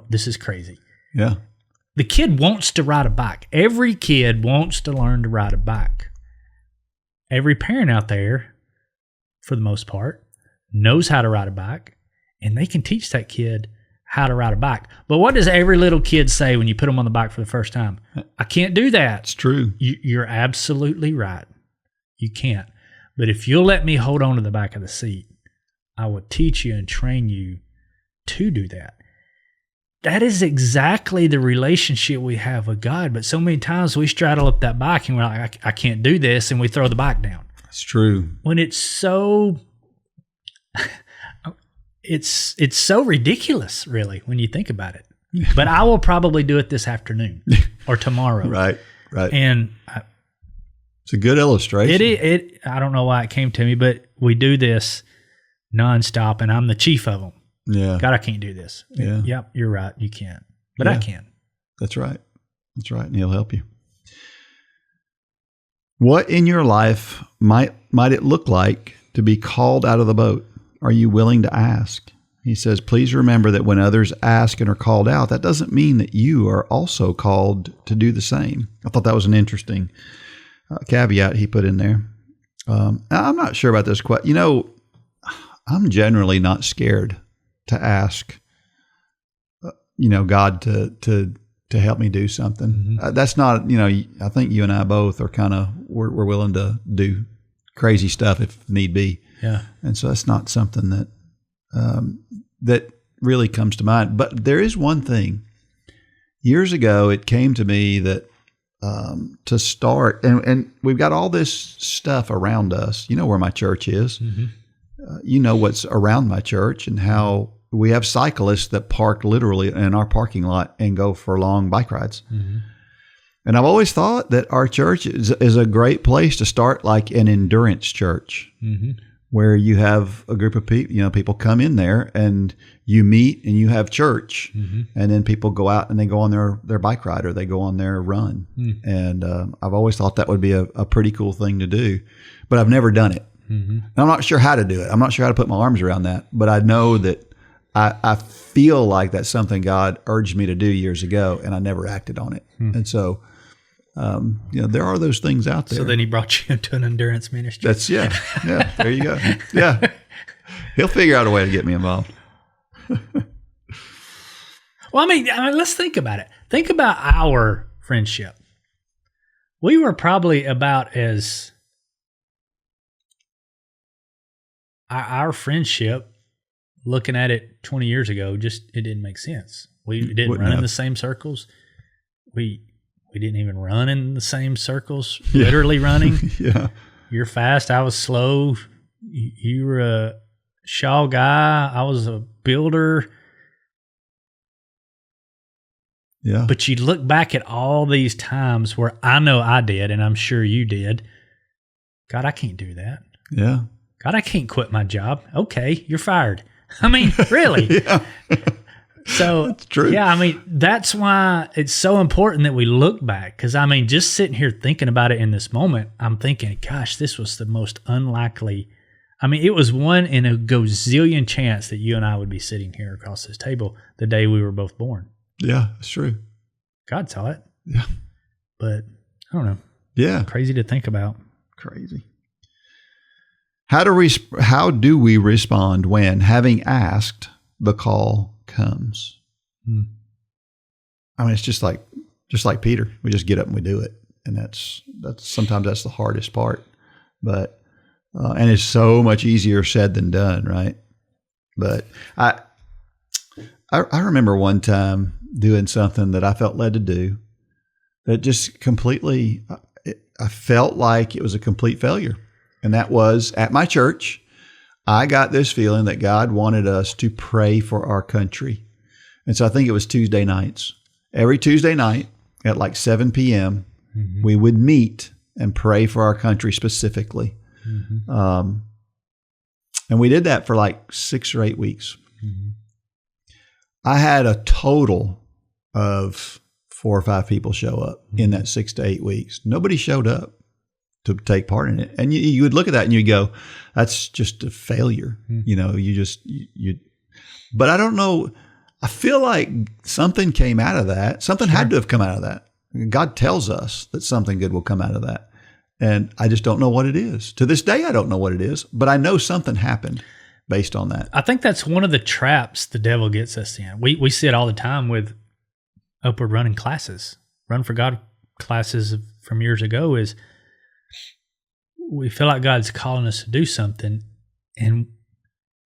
This is crazy. Yeah. The kid wants to ride a bike. Every kid wants to learn to ride a bike. Every parent out there, for the most part, knows how to ride a bike, and they can teach that kid how to ride a bike. But what does every little kid say when you put them on the bike for the first time? I can't do that. It's true. You're absolutely right. You can't. But if you'll let me hold on to the back of the seat, I will teach you and train you to do that. That is exactly the relationship we have with God. But so many times we straddle up that bike and we're like, I can't do this, and we throw the bike down. It's true. When it's so... It's so ridiculous, really, when you think about it. But I will probably do it this afternoon or tomorrow. Right. And it's a good illustration. I don't know why it came to me, but we do this nonstop, and I'm the chief of them. Yeah. God, I can't do this. Yeah. Yep, you're right. You can't. But I can. That's right. And he'll help you. What in your life might it look like to be called out of the boat? Are you willing to ask? He says, please remember that when others ask and are called out, that doesn't mean that you are also called to do the same. I thought that was an interesting caveat he put in there. I'm not sure about this question. You know, I'm generally not scared to ask, God to help me do something. Mm-hmm. That's not, I think you and I both are we're willing to do crazy stuff if need be. Yeah. And so that's not something that really comes to mind. But there is one thing. Years ago, it came to me that to start, and we've got all this stuff around us. You know where my church is. Mm-hmm. You know what's around my church and how we have cyclists that park literally in our parking lot and go for long bike rides. Mm-hmm. And I've always thought that our church is a great place to start like an endurance church. Mm-hmm. Where you have a group of people, people come in there and you meet and you have church, mm-hmm. and then people go out and they go on their bike ride or they go on their run. Mm-hmm. And I've always thought that would be a pretty cool thing to do, but I've never done it. Mm-hmm. And I'm not sure how to do it. I'm not sure how to put my arms around that, but I know that I feel like that's something God urged me to do years ago, and I never acted on it. Mm-hmm. And so, there are those things out there. So then he brought you into an endurance ministry. Yeah. There you go. Yeah. He'll figure out a way to get me involved. Well, I mean, let's think about it. Think about our friendship. We were probably about as our friendship, looking at it 20 years ago, it didn't make sense. We didn't run in the same circles. We didn't even run in the same circles, literally running. Yeah. You're fast. I was slow. You were a shawl guy. I was a builder. Yeah. But you look back at all these times where I know I did, and I'm sure you did. God, I can't do that. Yeah. God, I can't quit my job. Okay, you're fired. I mean, really? Yeah. So, that's true. Yeah, I mean, that's why it's so important that we look back. Because, I mean, just sitting here thinking about it in this moment, I'm thinking, gosh, this was the most unlikely. I mean, it was 1 in a gazillion chance that you and I would be sitting here across this table the day we were both born. Yeah, it's true. God saw it. Yeah. But, I don't know. Yeah. Crazy to think about. Crazy. How do we respond when, having asked, the call comes? I mean, it's just like Peter. We just get up and we do it, and that's sometimes that's the hardest part. But and it's so much easier said than done, right? But I remember one time doing something that I felt led to do that just completely. I felt like it was a complete failure, and that was at my church. I got this feeling that God wanted us to pray for our country. And so I think it was Tuesday nights. Every Tuesday night at like 7 p.m., mm-hmm. we would meet and pray for our country specifically. Mm-hmm. And we did that for like 6 or 8 weeks. Mm-hmm. I had a total of 4 or 5 people show up mm-hmm. in that 6 to 8 weeks. Nobody showed up to take part in it. And you would look at that and you'd go, that's just a failure. Mm-hmm. But I don't know. I feel like something came out of that. Something had to have come out of that. God tells us that something good will come out of that. And I just don't know what it is. To this day, I don't know what it is, but I know something happened based on that. I think that's one of the traps the devil gets us in. We see it all the time with upward running classes. Run for God classes from years ago is we feel like God's calling us to do something, and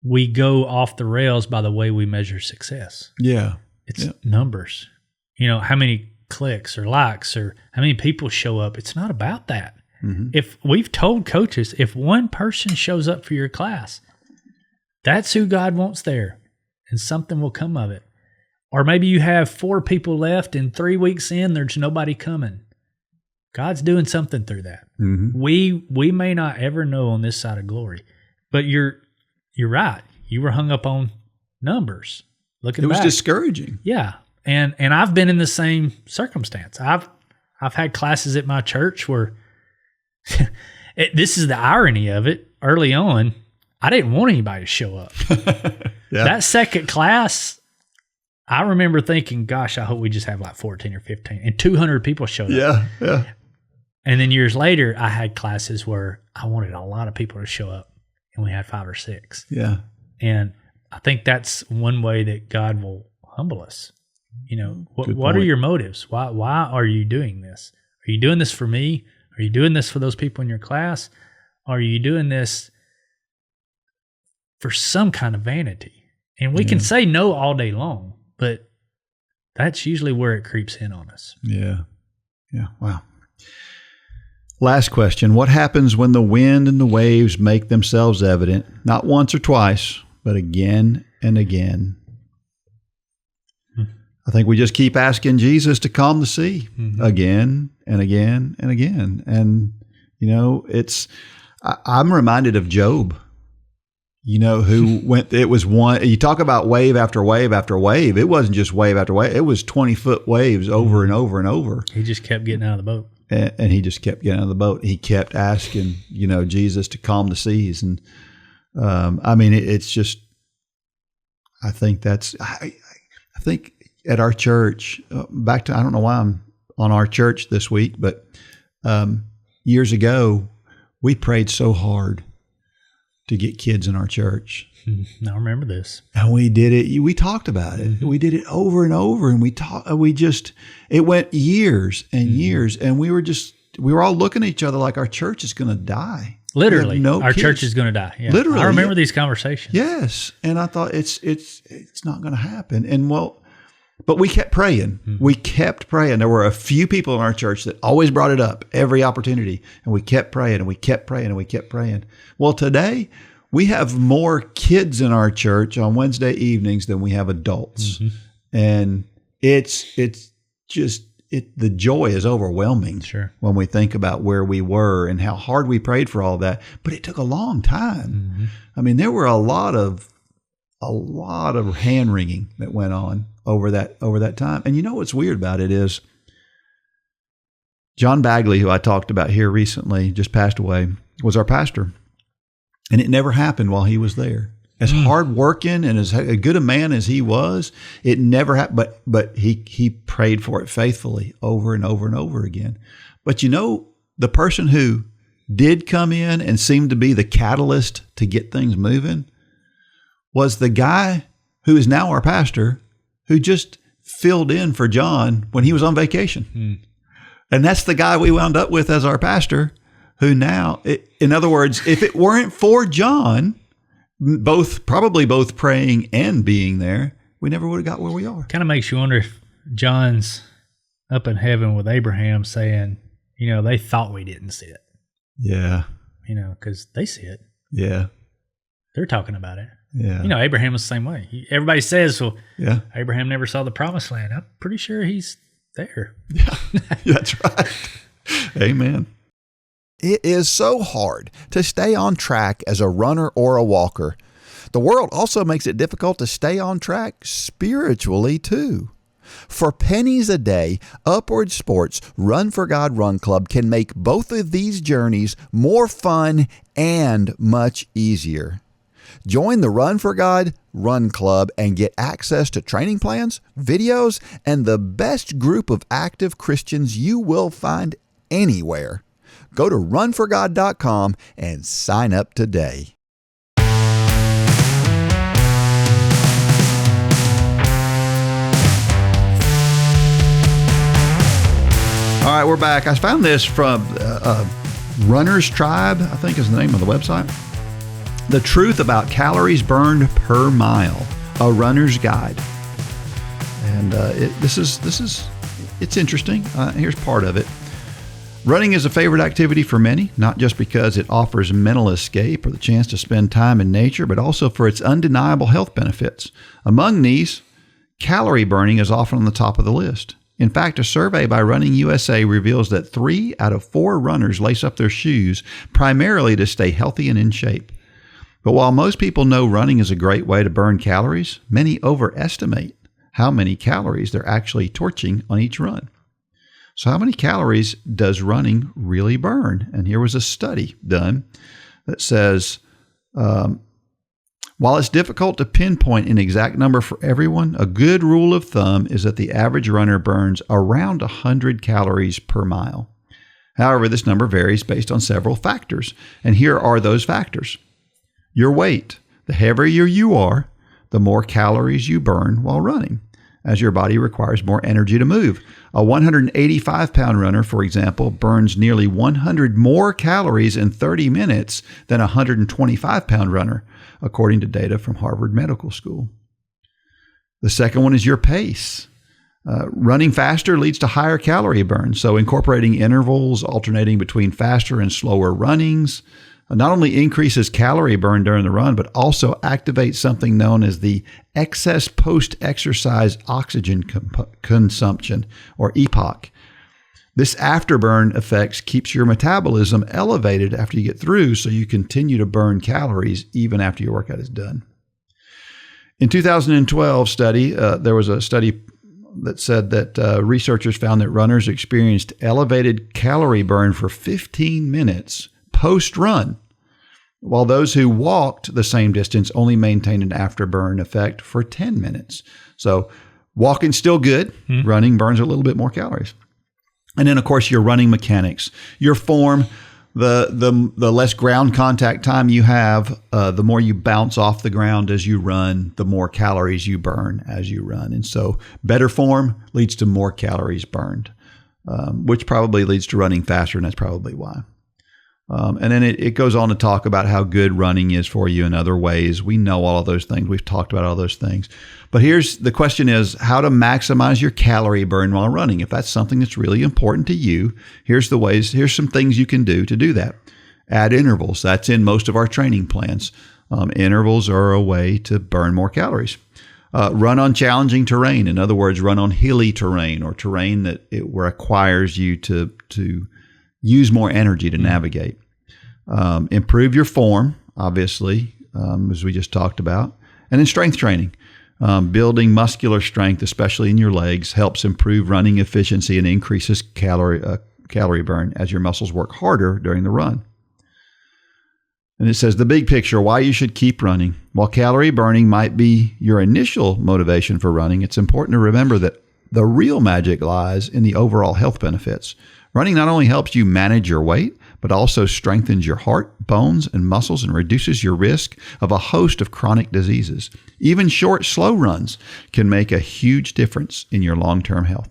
we go off the rails by the way we measure success. Yeah. It's numbers. How many clicks or likes or how many people show up. It's not about that. Mm-hmm. If we've told coaches, if one person shows up for your class, that's who God wants there, and something will come of it. Or maybe you have 4 people left and 3 weeks in, there's nobody coming. God's doing something through that. Mm-hmm. We may not ever know on this side of glory, but you're right. You were hung up on numbers. It was discouraging. Yeah, and I've been in the same circumstance. I've had classes at my church where This is the irony of it. Early on, I didn't want anybody to show up. Yeah. That second class, I remember thinking, gosh, I hope we just have like 14 or 15. And 200 people showed up. Yeah. And then years later, I had classes where I wanted a lot of people to show up, and we had 5 or 6. Yeah. And I think that's one way that God will humble us. You know, what are point. your motives? Why are you doing this? Are you doing this for me? Are you doing this for those people in your class? Are you doing this for some kind of vanity? And we can say no all day long, but that's usually where it creeps in on us. Yeah. Yeah. Wow. Last question. What happens when the wind and the waves make themselves evident, not once or twice, but again and again? I think we just keep asking Jesus to calm the sea again and again and again. And, you know, I'm reminded of Job, you know, who you talk about wave after wave after wave. It wasn't just wave after wave. It was 20-foot waves over and over and over. He just kept getting out of the boat. And he just kept getting out of the boat. He kept asking, you know, Jesus to calm the seas. And, I mean, it's just, I think I think at our church, I don't know why I'm on our church this week, but years ago, we prayed so hard to get kids in our church. I remember this. And we did it. We talked about it. We did it over and over. And it went years and years. And we were all looking at each other like our church is going to die. Literally, our church is going to die. Yeah. Literally. I remember these conversations. Yes. And I thought it's not going to happen. And but we kept praying. We kept praying. There were a few people in our church that always brought it up every opportunity. And we kept praying and we kept praying and we kept praying. Well, today we have more kids in our church on Wednesday evenings than we have adults. And the joy is overwhelming when we think about where we were and how hard we prayed for all of that. But it took a long time. I mean, there were a lot of hand wringing that went on over that time. And you know what's weird about it is John Bagley, who I talked about here recently, just passed away, was our pastor. And it never happened while he was there. As hard working and as good a man as he was, it never happened. But he prayed for it faithfully over and over and over again. But you know, the person who did come in and seemed to be the catalyst to get things moving was the guy who is now our pastor, who just filled in for John when he was on vacation. And that's the guy we wound up with as our pastor, who now, in other words, if it weren't for John, probably both praying and being there, we never would have got where we are. Kind of makes you wonder if John's up in heaven with Abraham saying, you know, they thought we didn't see it. Yeah. You know, because they see it. Yeah. They're talking about it. Yeah. You know, Abraham was the same way. Everybody says, well, yeah, Abraham never saw the promised land. I'm pretty sure he's there. Yeah, that's right. Amen. It is so hard to stay on track as a runner or a walker. The world also makes it difficult to stay on track spiritually, too. For pennies a day, Upward Sports Run for God Run Club can make both of these journeys more fun and much easier. Join the Run for God Run Club and get access to training plans, videos, and the best group of active Christians you will find anywhere. Go to runforgod.com and sign up today. All right, we're back. I found this from Runner's Tribe, I think is the name of the website. The Truth About Calories Burned Per Mile, a runner's guide. And it's interesting. Here's part of it. Running is a favorite activity for many, not just because it offers mental escape or the chance to spend time in nature, but also for its undeniable health benefits. Among these, calorie burning is often on the top of the list. In fact, a survey by Running USA reveals that 3 out of 4 runners lace up their shoes primarily to stay healthy and in shape. But while most people know running is a great way to burn calories, many overestimate how many calories they're actually torching on each run. So how many calories does running really burn? And here was a study done that says, while it's difficult to pinpoint an exact number for everyone, a good rule of thumb is that the average runner burns around 100 calories per mile. However, this number varies based on several factors. And here are those factors. Your weight. The heavier you are, the more calories you burn while running, as your body requires more energy to move. A 185-pound runner, for example, burns nearly 100 more calories in 30 minutes than a 125-pound runner, according to data from Harvard Medical School. The second one is your pace. Running faster leads to higher calorie burn, so incorporating intervals, alternating between faster and slower runnings, not only increases calorie burn during the run, but also activates something known as the excess post-exercise oxygen consumption, or EPOC. This afterburn effect keeps your metabolism elevated after you get through, so you continue to burn calories even after your workout is done. In 2012 study, there was a study that said that researchers found that runners experienced elevated calorie burn for 15 minutes post-run, while those who walked the same distance only maintained an afterburn effect for 10 minutes. So walking's still good. Running burns a little bit more calories. And then, of course, your running mechanics, your form, the less ground contact time you have, the more you bounce off the ground as you run, the more calories you burn as you run. And so better form leads to more calories burned, which probably leads to running faster, and that's probably why. And then it goes on to talk about how good running is for you in other ways. We know all of those things. We've talked about all those things. But here's the question is how to maximize your calorie burn while running. If that's something that's really important to you, here's some things you can do to do that. Add intervals. That's in most of our training plans. Intervals are a way to burn more calories. Run on challenging terrain. In other words, run on hilly terrain or terrain that it requires you to use more energy to navigate. Improve your form, obviously, as we just talked about. And then strength training. Building muscular strength, especially in your legs, helps improve running efficiency and increases calorie burn as your muscles work harder during the run. And it says the big picture, why you should keep running. While calorie burning might be your initial motivation for running, it's important to remember that the real magic lies in the overall health benefits. Running not only helps you manage your weight, but also strengthens your heart, bones, and muscles and reduces your risk of a host of chronic diseases. Even short, slow runs can make a huge difference in your long-term health.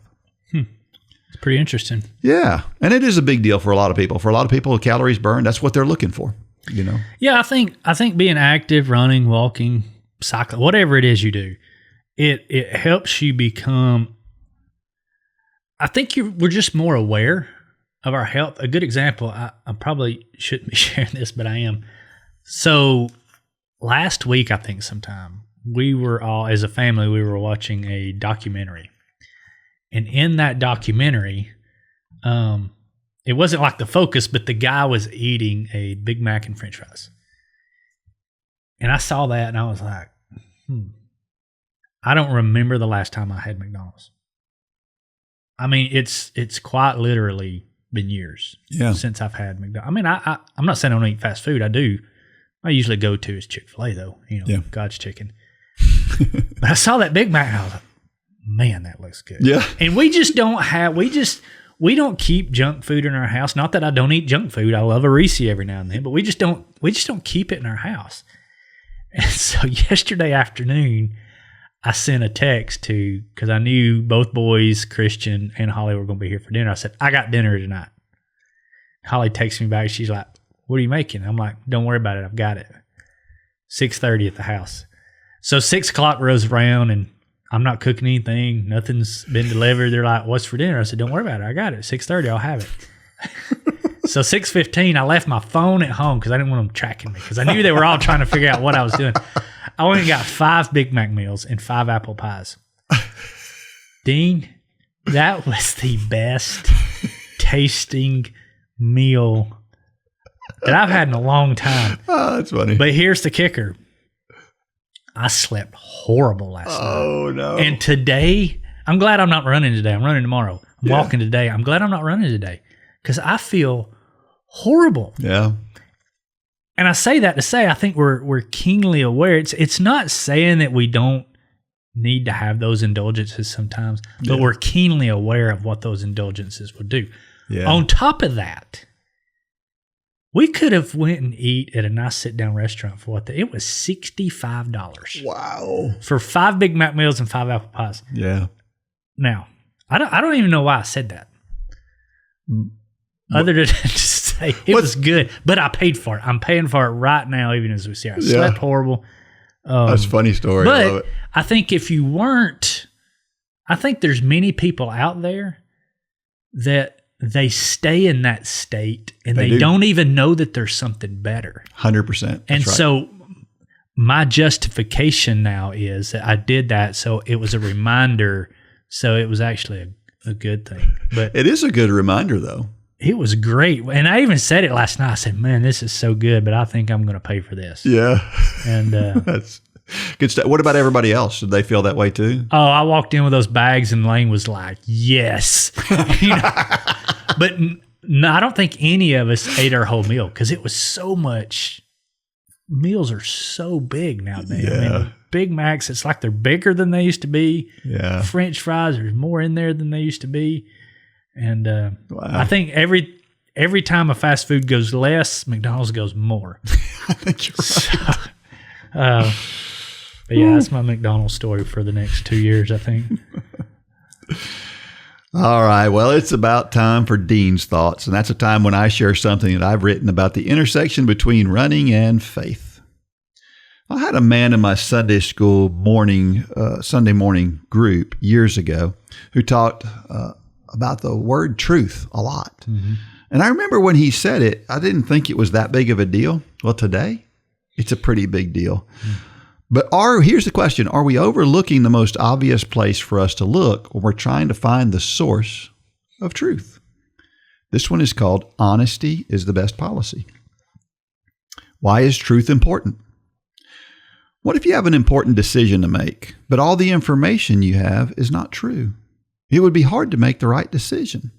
It's pretty interesting. Yeah. And it is a big deal for a lot of people. For a lot of people, calories burned, that's what they're looking for, you know? Yeah, I think being active, running, walking, cycling, whatever it is you do, it helps you become, I think we're just more aware of our health. A good example, I probably shouldn't be sharing this, but I am. So last week, I think sometime, we were all, as a family, we were watching a documentary. And in that documentary, it wasn't like the focus, but the guy was eating a Big Mac and French fries. And I saw that and I was like, I don't remember the last time I had McDonald's. I mean, it's quite literally been years since I've had McDonald's. I mean, I'm not saying I don't eat fast food. I do. I usually go to is Chick-fil-A though, God's chicken. But I saw that Big Mac and I was like, man, that looks good. Yeah. And we just don't have, we don't keep junk food in our house. Not that I don't eat junk food. I love a Reese every now and then, but we just don't keep it in our house. And so yesterday afternoon, I sent a text because I knew both boys, Christian and Holly, were going to be here for dinner. I said, I got dinner tonight. Holly texts me back. She's like, what are you making? I'm like, don't worry about it. I've got it. 6:30 at the house. So 6 o'clock rolls around and I'm not cooking anything. Nothing's been delivered. They're like, what's for dinner? I said, don't worry about it. I got it. 6:30, I'll have it. So 6:15, I left my phone at home because I didn't want them tracking me because I knew they were all trying to figure out what I was doing. I went and got 5 Big Mac meals and 5 apple pies. Dean, that was the best tasting meal that I've had in a long time. Oh, that's funny. But here's the kicker. I slept horrible last night. Oh, no. And today, I'm glad I'm not running today. I'm running tomorrow. I'm walking today. I'm glad I'm not running today because I feel horrible. Yeah. And I say that to say I think we're keenly aware. It's not saying that we don't need to have those indulgences sometimes, but we're keenly aware of what those indulgences would do. Yeah. On top of that, we could have went and eat at a nice sit-down restaurant for it was $65. Wow. For 5 Big Mac meals and 5 apple pies. Yeah. Now, I don't even know why I said that. Other than to say it was good, but I paid for it. I'm paying for it right now, even as we see. I slept horrible. That's a funny story. But I love it. I think if you weren't, I think there's many people out there that they stay in that state and they don't even know that there's something better. 100%. And so my justification now is that I did that, so it was a reminder. So it was actually a good thing. But it is a good reminder, though. It was great. And I even said it last night. I said, man, this is so good, but I think I'm going to pay for this. Yeah. And that's good stuff. What about everybody else? Did they feel that way too? Oh, I walked in with those bags and Lane was like, yes. But no, I don't think any of us ate our whole meal because it was so much. Meals are so big nowadays. Yeah. I mean, Big Macs, it's like they're bigger than they used to be. Yeah. French fries, there's more in there than they used to be. And wow. I think every time a fast food goes less, McDonald's goes more. I think you're right. So, but yeah, that's my McDonald's story for the next 2 years, I think. All right. Well, it's about time for Dean's Thoughts, and that's a time when I share something that I've written about the intersection between running and faith. I had a man in my Sunday school Sunday morning group years ago who talked about the word truth a lot. Mm-hmm. And I remember when he said it, I didn't think it was that big of a deal. Well, today, it's a pretty big deal. Mm-hmm. But here's the question. Are we overlooking the most obvious place for us to look when we're trying to find the source of truth? This one is called Honesty is the Best Policy. Why is truth important? What if you have an important decision to make, but all the information you have is not true? It would be hard to make the right decision.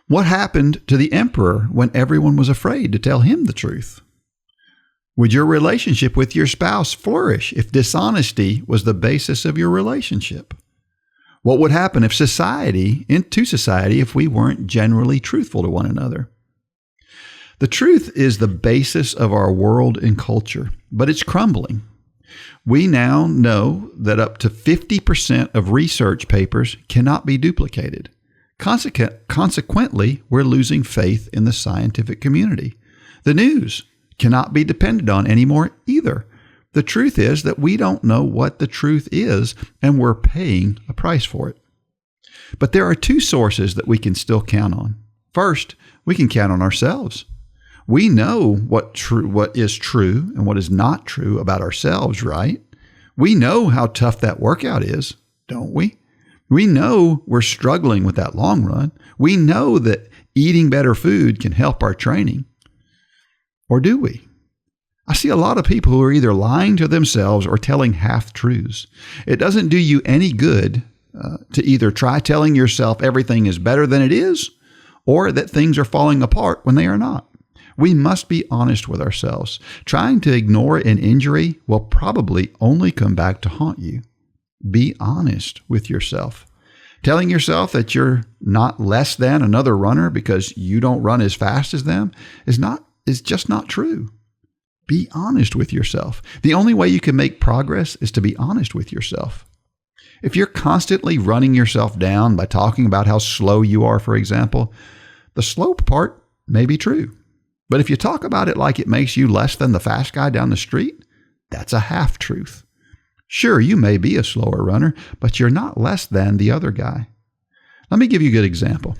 What happened to the emperor when everyone was afraid to tell him the truth? Would your relationship with your spouse flourish if dishonesty was the basis of your relationship? What would happen if if we weren't generally truthful to one another? The truth is the basis of our world and culture, but it's crumbling. We now know that up to 50% of research papers cannot be duplicated. Consequently, we're losing faith in the scientific community. The news cannot be depended on anymore either. The truth is that we don't know what the truth is, and we're paying a price for it. But there are two sources that we can still count on. First, we can count on ourselves. We know what is true and what is not true about ourselves, right? We know how tough that workout is, don't we? We know we're struggling with that long run. We know that eating better food can help our training. Or do we? I see a lot of people who are either lying to themselves or telling half-truths. It doesn't do you any good to either try telling yourself everything is better than it is or that things are falling apart when they are not. We must be honest with ourselves. Trying to ignore an injury will probably only come back to haunt you. Be honest with yourself. Telling yourself that you're not less than another runner because you don't run as fast as them is just not true. Be honest with yourself. The only way you can make progress is to be honest with yourself. If you're constantly running yourself down by talking about how slow you are, for example, the slow part may be true. But if you talk about it like it makes you less than the fast guy down the street, that's a half-truth. Sure, you may be a slower runner, but you're not less than the other guy. Let me give you a good example.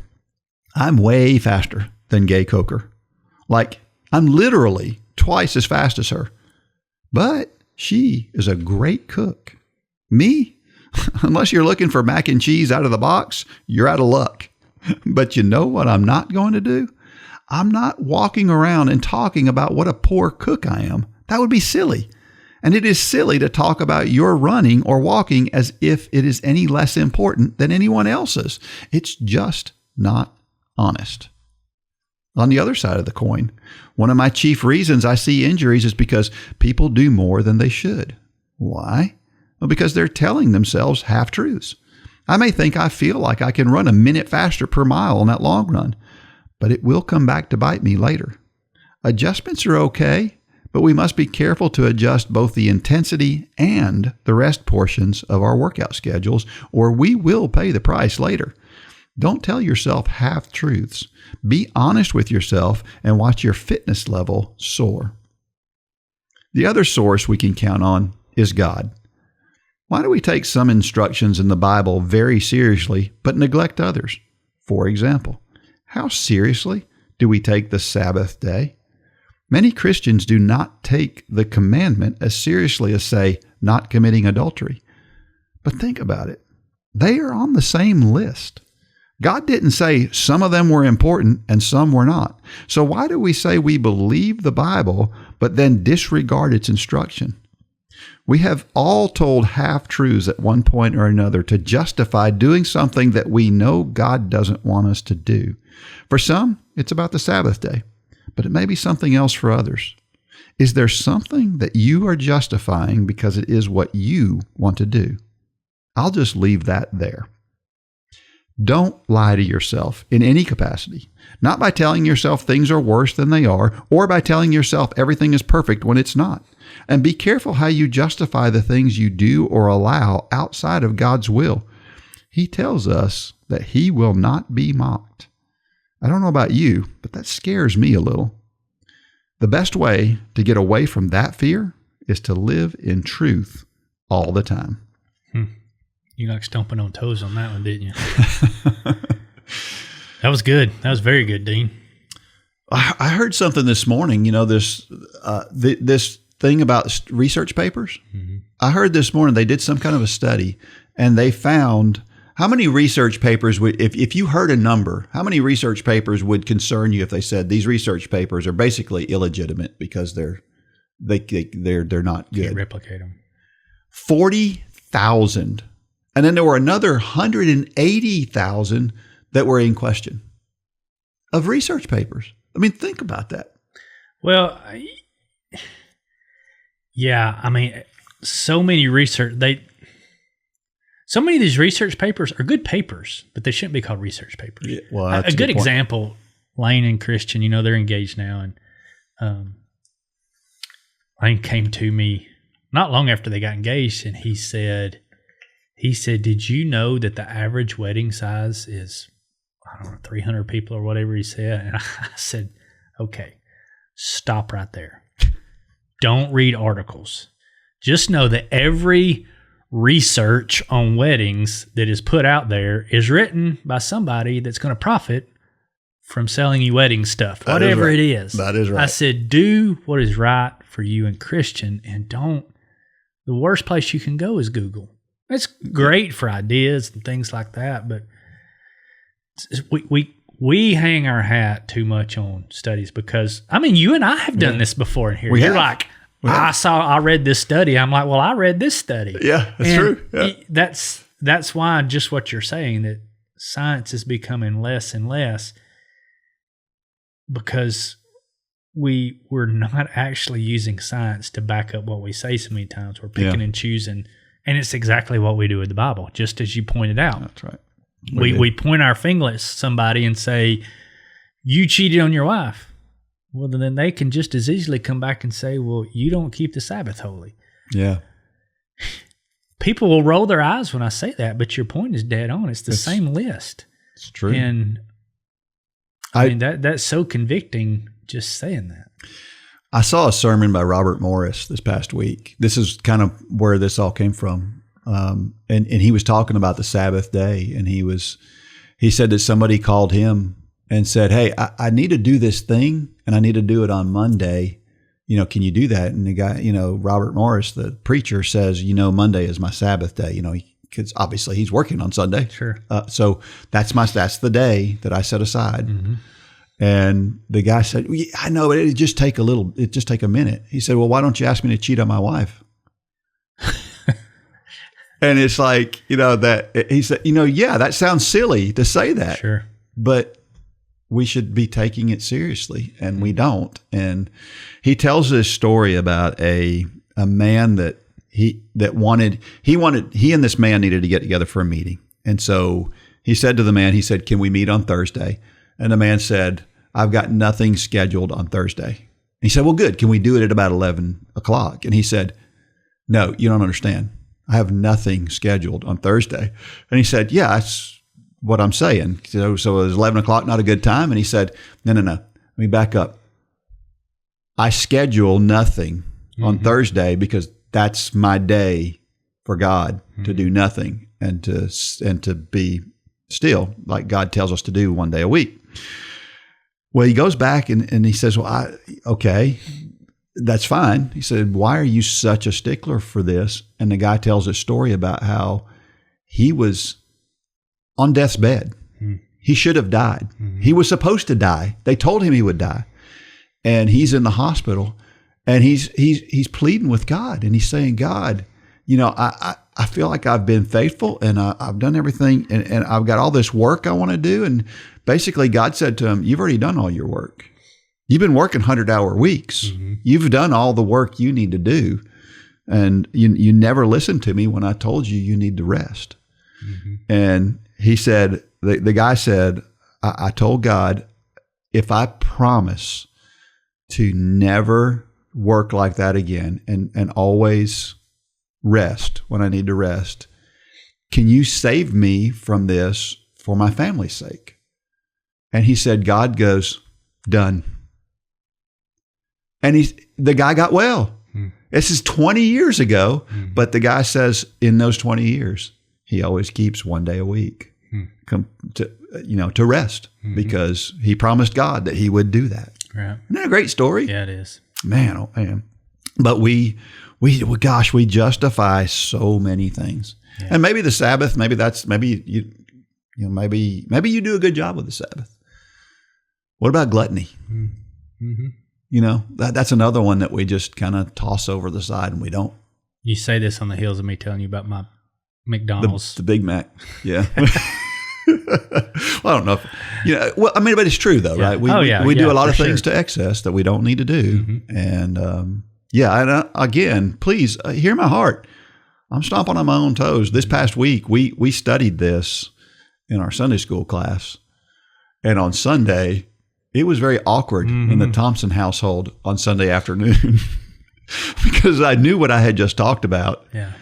I'm way faster than Gay Coker. I'm literally twice as fast as her. But she is a great cook. Me? Unless you're looking for mac and cheese out of the box, you're out of luck. But you know what I'm not going to do? I'm not walking around and talking about what a poor cook I am. That would be silly. And it is silly to talk about your running or walking as if it is any less important than anyone else's. It's just not honest. On the other side of the coin, one of my chief reasons I see injuries is because people do more than they should. Why? Well, because they're telling themselves half-truths. I may think I feel like I can run a minute faster per mile on that long run, but it will come back to bite me later. Adjustments are okay, but we must be careful to adjust both the intensity and the rest portions of our workout schedules, or we will pay the price later. Don't tell yourself half-truths. Be honest with yourself and watch your fitness level soar. The other source we can count on is God. Why do we take some instructions in the Bible very seriously but neglect others? For example, how seriously do we take the Sabbath day? Many Christians do not take the commandment as seriously as, say, not committing adultery. But think about it. They are on the same list. God didn't say some of them were important and some were not. So why do we say we believe the Bible but then disregard its instruction? We have all told half-truths at one point or another to justify doing something that we know God doesn't want us to do. For some, it's about the Sabbath day, but it may be something else for others. Is there something that you are justifying because it is what you want to do? I'll just leave that there. Don't lie to yourself in any capacity, not by telling yourself things are worse than they are, or by telling yourself everything is perfect when it's not. And be careful how you justify the things you do or allow outside of God's will. He tells us that He will not be mocked. I don't know about you, but that scares me a little. The best way to get away from that fear is to live in truth all the time. You like stomping on toes on that one, didn't you? That was good. That was very good, Dean. I heard something this morning, this thing about research papers. Mm-hmm. I heard this morning they did some kind of a study, and they found how many research papers would, if you heard a number, how many research papers would concern you if they said these research papers are basically illegitimate because they're not good. Can't replicate them. 40,000. And then there were another 180,000 that were in question of research papers. I mean, think about that. Well, yeah, I mean, so many of these research papers are good papers, but they shouldn't be called research papers. Yeah, well, a good example, Lane and Christian, they're engaged now, and Lane came to me not long after they got engaged, and he said, did you know that the average wedding size is, 300 people or whatever he said? And I said, okay, stop right there. Don't read articles. Just know that every research on weddings that is put out there is written by somebody that's going to profit from selling you wedding stuff, whatever it is. That is right. I said, do what is right for you and Christian, and don't. The worst place you can go is Google. It's great for ideas and things like that, but we hang our hat too much on studies because, you and I have done this before in here. You're like, I read this study. I'm like, well, I read this study. Yeah, that's true. Yeah. That's why just what you're saying, that science is becoming less and less because we're not actually using science to back up what we say so many times. We're picking and choosing. And it's exactly what we do with the Bible, just as you pointed out. That's right. We point our finger at somebody and say, you cheated on your wife. Well, then they can just as easily come back and say, well, you don't keep the Sabbath holy. Yeah. People will roll their eyes when I say that, but your point is dead on. It's the same list. It's true. And that's so convicting just saying that. I saw a sermon by Robert Morris this past week. This is kind of where this all came from. And he was talking about the Sabbath day, and he said that somebody called him and said, hey, I need to do this thing and I need to do it on Monday. Can you do that? And the guy, Robert Morris, the preacher, says, Monday is my Sabbath day, because obviously he's working on Sunday. Sure. So that's the day that I set aside. Mm-hmm. And the guy said, I know, but it just take a minute. He said, well, why don't you ask me to cheat on my wife? And it's like, that he said, yeah, that sounds silly to say that. Sure. But we should be taking it seriously, and we don't. And he tells this story about a man that he and this man needed to get together for a meeting. And so he said to the man, can we meet on Thursday? And the man said, I've got nothing scheduled on Thursday. He said, well, good. Can we do it at about 11 o'clock? And he said, no, you don't understand. I have nothing scheduled on Thursday. And he said, yeah, that's what I'm saying. So it was 11 o'clock, not a good time. And he said, no. Let me back up. I schedule nothing on Thursday because that's my day for God to do nothing and to be still, like God tells us to do one day a week. Well, he goes back and he says, well, okay, that's fine. He said, why are you such a stickler for this? And the guy tells a story about how he was on death's bed. He should have died. He was supposed to die. They told him he would die. And he's in the hospital and he's pleading with God. And he's saying, God, I feel like I've been faithful and I've done everything and I've got all this work I want to do. And basically God said to him, you've already done all your work. You've been working 100-hour weeks. You've done all the work you need to do. And you never listened to me when I told you need to rest. And he said, the guy said, I told God, if I promise to never work like that again and always rest when I need to rest, can you save me from this for my family's sake? And he said, God goes, done. And the guy got well. This is 20 years ago, but the guy says in those 20 years, he always keeps one day a week to rest because he promised God that he would do that. Right. Isn't that a great story? Yeah, it is. Man, oh man. But we justify so many things. Yeah. And maybe the Sabbath, maybe you do a good job with the Sabbath. What about gluttony? That's another one that we just kind of toss over the side and we don't. You say this on the heels of me telling you about my McDonald's. The Big Mac. Yeah. Well, I don't know. But it's true though, right? We do a lot of things to excess that we don't need to do. And and again, please hear my heart. I'm stomping on my own toes. This past week, we studied this in our Sunday school class. And on Sunday, it was very awkward in the Thompson household on Sunday afternoon because I knew what I had just talked about. Yeah.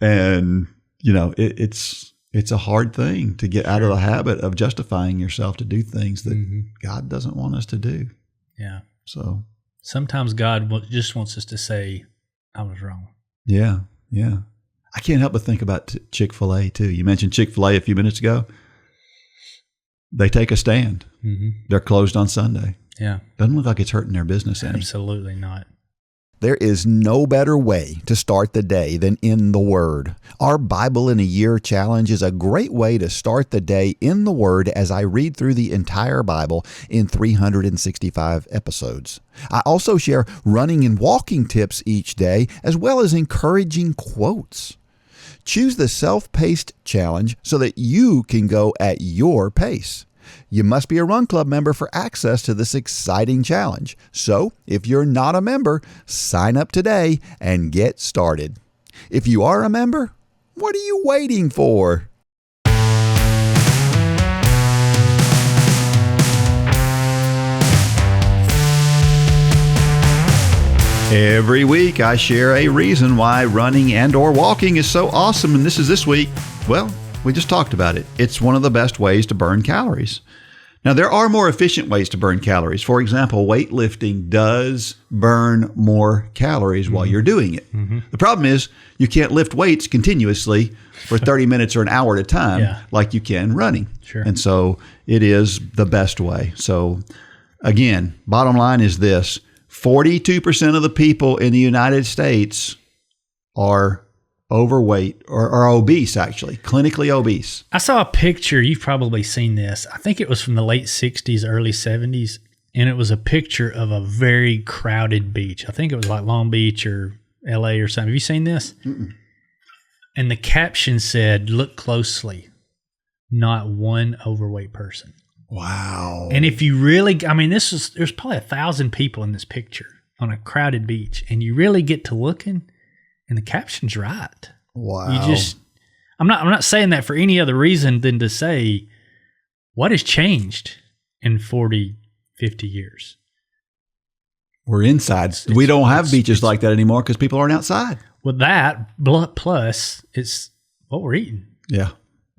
And, it's a hard thing to get out of the habit of justifying yourself to do things that God doesn't want us to do. Yeah. So sometimes God just wants us to say, I was wrong. Yeah. Yeah. I can't help but think about Chick-fil-A too. You mentioned Chick-fil-A a few minutes ago. They take a stand. They're closed on Sunday. Yeah. Doesn't look like it's hurting their business any. Absolutely not. There is no better way to start the day than in the Word. Our Bible in a Year challenge is a great way to start the day in the Word as I read through the entire Bible in 365 episodes. I also share running and walking tips each day, as well as encouraging quotes. Choose the self-paced challenge so that you can go at your pace. You must be a Run Club member for access to this exciting challenge. So, if you're not a member, sign up today and get started. If you are a member, what are you waiting for? Every week I share a reason why running and or walking is so awesome, and this week. Well, we just talked about it. It's one of the best ways to burn calories. Now, there are more efficient ways to burn calories. For example, weightlifting does burn more calories while you're doing it. The problem is you can't lift weights continuously for 30 minutes or an hour at a time like you can running. Sure. And so it is the best way. So again, bottom line is this: 42% of the people in the United States are overweight or obese, actually, clinically obese. I saw a picture. You've probably seen this. I think it was from the late 60s, early 70s. And it was a picture of a very crowded beach. I think it was like Long Beach or LA or something. Have you seen this? And And the caption said, "Look closely, not one overweight person." Wow. And if you really, there's probably 1,000 people in this picture on a crowded beach, and you really get to looking, and the caption's right. Wow. I'm not saying that for any other reason than to say, what has changed in 40, 50 years? We're inside. We don't have beaches like that anymore because people aren't outside. Well, that plus it's what we're eating. Yeah.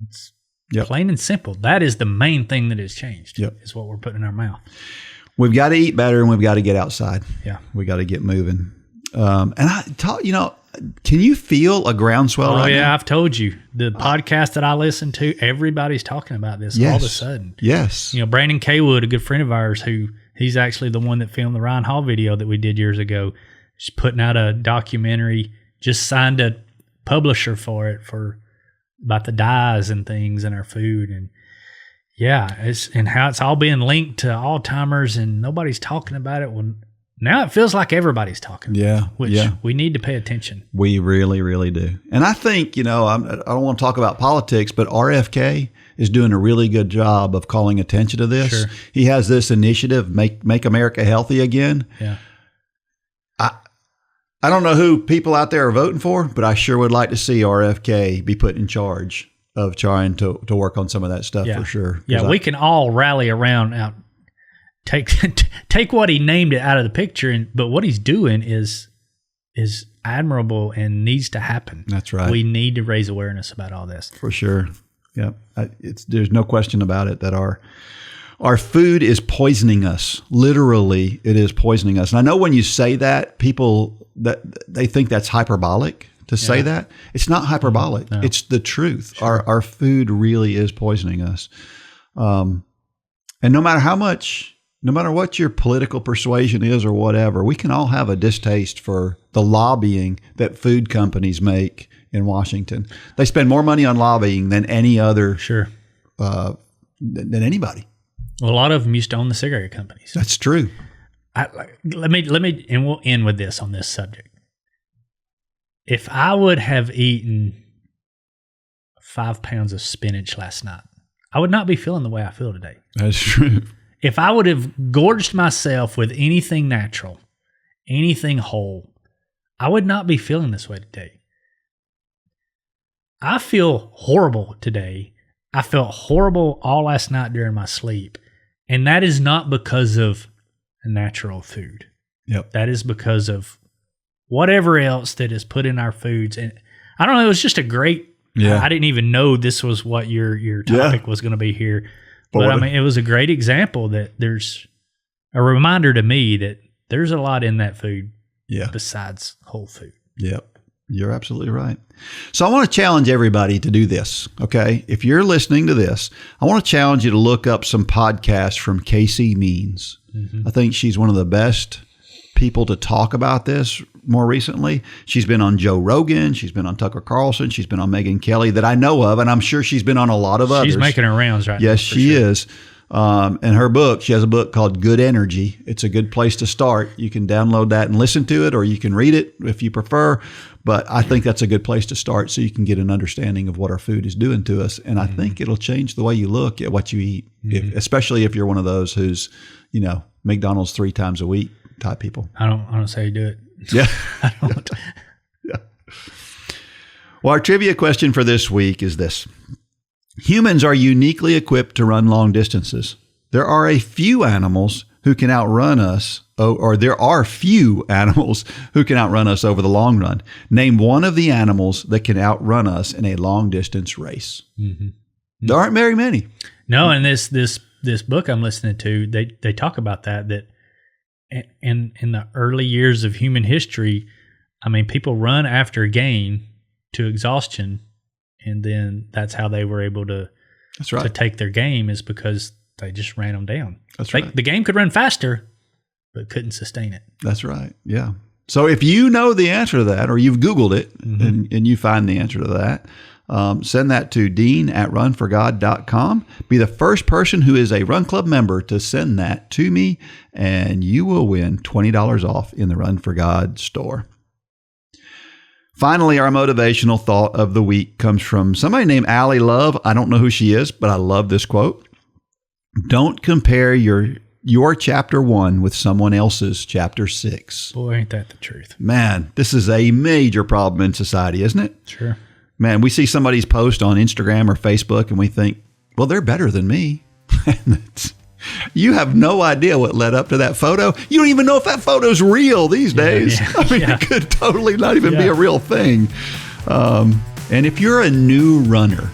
It's plain and simple. That is the main thing that has changed. Yep. Is what we're putting in our mouth. We've got to eat better and we've got to get outside. Yeah. We got to get moving. And I taught, can you feel a groundswell right now? Yeah, I've told you. The podcast that I listen to, everybody's talking about this all of a sudden. Yes. Brandon Kaywood, a good friend of ours, he's actually the one that filmed the Ryan Hall video that we did years ago. He's putting out a documentary, just signed a publisher for it about the dyes and things in our food. And and how it's all being linked to Alzheimer's and nobody's talking about it. Well, now it feels like everybody's talking. Which we need to pay attention. We really, really do. And I think, I don't want to talk about politics, but RFK is doing a really good job of calling attention to this. Sure. He has this initiative, Make America Healthy Again. Yeah. I don't know who people out there are voting for, but I sure would like to see RFK be put in charge of trying to work on some of that stuff for sure. Yeah, we can all rally around out. Take what he named it out of the picture, but what he's doing is admirable and needs to happen. That's right. We need to raise awareness about all this. For sure. Yeah. There's no question about it that our food is poisoning us. Literally, it is poisoning us. And I know when you say that, people that they think that's hyperbolic to say that. It's not hyperbolic. No. It's the truth. Sure. Our food really is poisoning us. And no matter what your political persuasion is or whatever, we can all have a distaste for the lobbying that food companies make in Washington. They spend more money on lobbying than any other, than anybody. Well, a lot of them used to own the cigarette companies. That's true. Let me, and we'll end with this on this subject. If I would have eaten 5 pounds of spinach last night, I would not be feeling the way I feel today. That's true. If I would have gorged myself with anything natural, anything whole, I would not be feeling this way today. I feel horrible today. I felt horrible all last night during my sleep. And that is not because of natural food. Yep. That is because of whatever else that is put in our foods. And I don't know, it was just a great, I didn't even know this was what your topic was going to be here. But it was a great example that there's a reminder to me that there's a lot in that food besides whole food. Yep. You're absolutely right. So I want to challenge everybody to do this, okay? If you're listening to this, I want to challenge you to look up some podcasts from Casey Means. Mm-hmm. I think she's one of the best people to talk about this more recently. She's been on Joe Rogan. She's been on Tucker Carlson. She's been on Megyn Kelly that I know of, and I'm sure she's been on a lot of others. She's making her rounds right now. Yes, she is. And her book, she has a book called Good Energy. It's a good place to start. You can download that and listen to it, or you can read it if you prefer. But I think that's a good place to start so you can get an understanding of what our food is doing to us. And I think it'll change the way you look at what you eat, especially if you're one of those who's, McDonald's 3 times a week type people. I don't say you do it. Yeah. I don't. Yeah. Well, our trivia question for this week is this. Humans are uniquely equipped to run long distances. There are a few animals who can outrun us, or there are few animals who can outrun us over the long run. Name one of the animals that can outrun us in a long distance race. Mm-hmm. There aren't very many. No, and this book I'm listening to, they talk about that in the early years of human history, people run after a game to exhaustion. And then that's how they were able to take their game, is because they just ran them down. That's right. The game could run faster, but couldn't sustain it. That's right. Yeah. So if you know the answer to that, or you've Googled it and you find the answer to that, send that to dean@runforgod.com. Be the first person who is a Run Club member to send that to me, and you will win $20 off in the Run for God store. Finally, our motivational thought of the week comes from somebody named Allie Love. I don't know who she is, but I love this quote. Don't compare your chapter 1 with someone else's chapter 6. Boy, ain't that the truth. Man, this is a major problem in society, isn't it? Sure. Man, we see somebody's post on Instagram or Facebook and we think, well, they're better than me. You have no idea what led up to that photo. You don't even know if that photo's real these days. Yeah. I mean, it could totally not even be a real thing. And if you're a new runner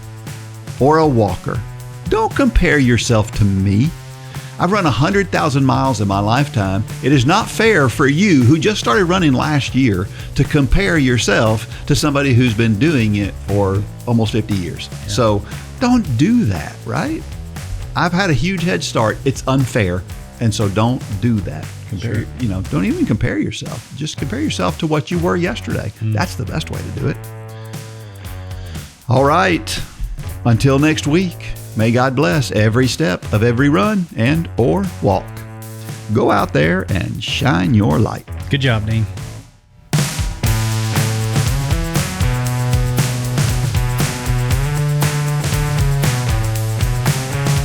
or a walker, don't compare yourself to me. I've run 100,000 miles in my lifetime. It is not fair for you who just started running last year to compare yourself to somebody who's been doing it for almost 50 years. Yeah. So don't do that, right? I've had a huge head start. It's unfair. And so don't do that. Don't even compare yourself. Just compare yourself to what you were yesterday. That's the best way to do it. All right. Until next week, may God bless every step of every run and or walk. Go out there and shine your light. Good job, Dean.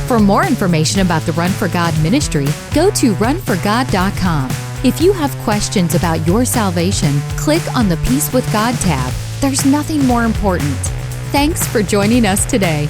For more information about the Run for God ministry, go to runforgod.com. If you have questions about your salvation, click on the Peace with God tab. There's nothing more important. Thanks for joining us today.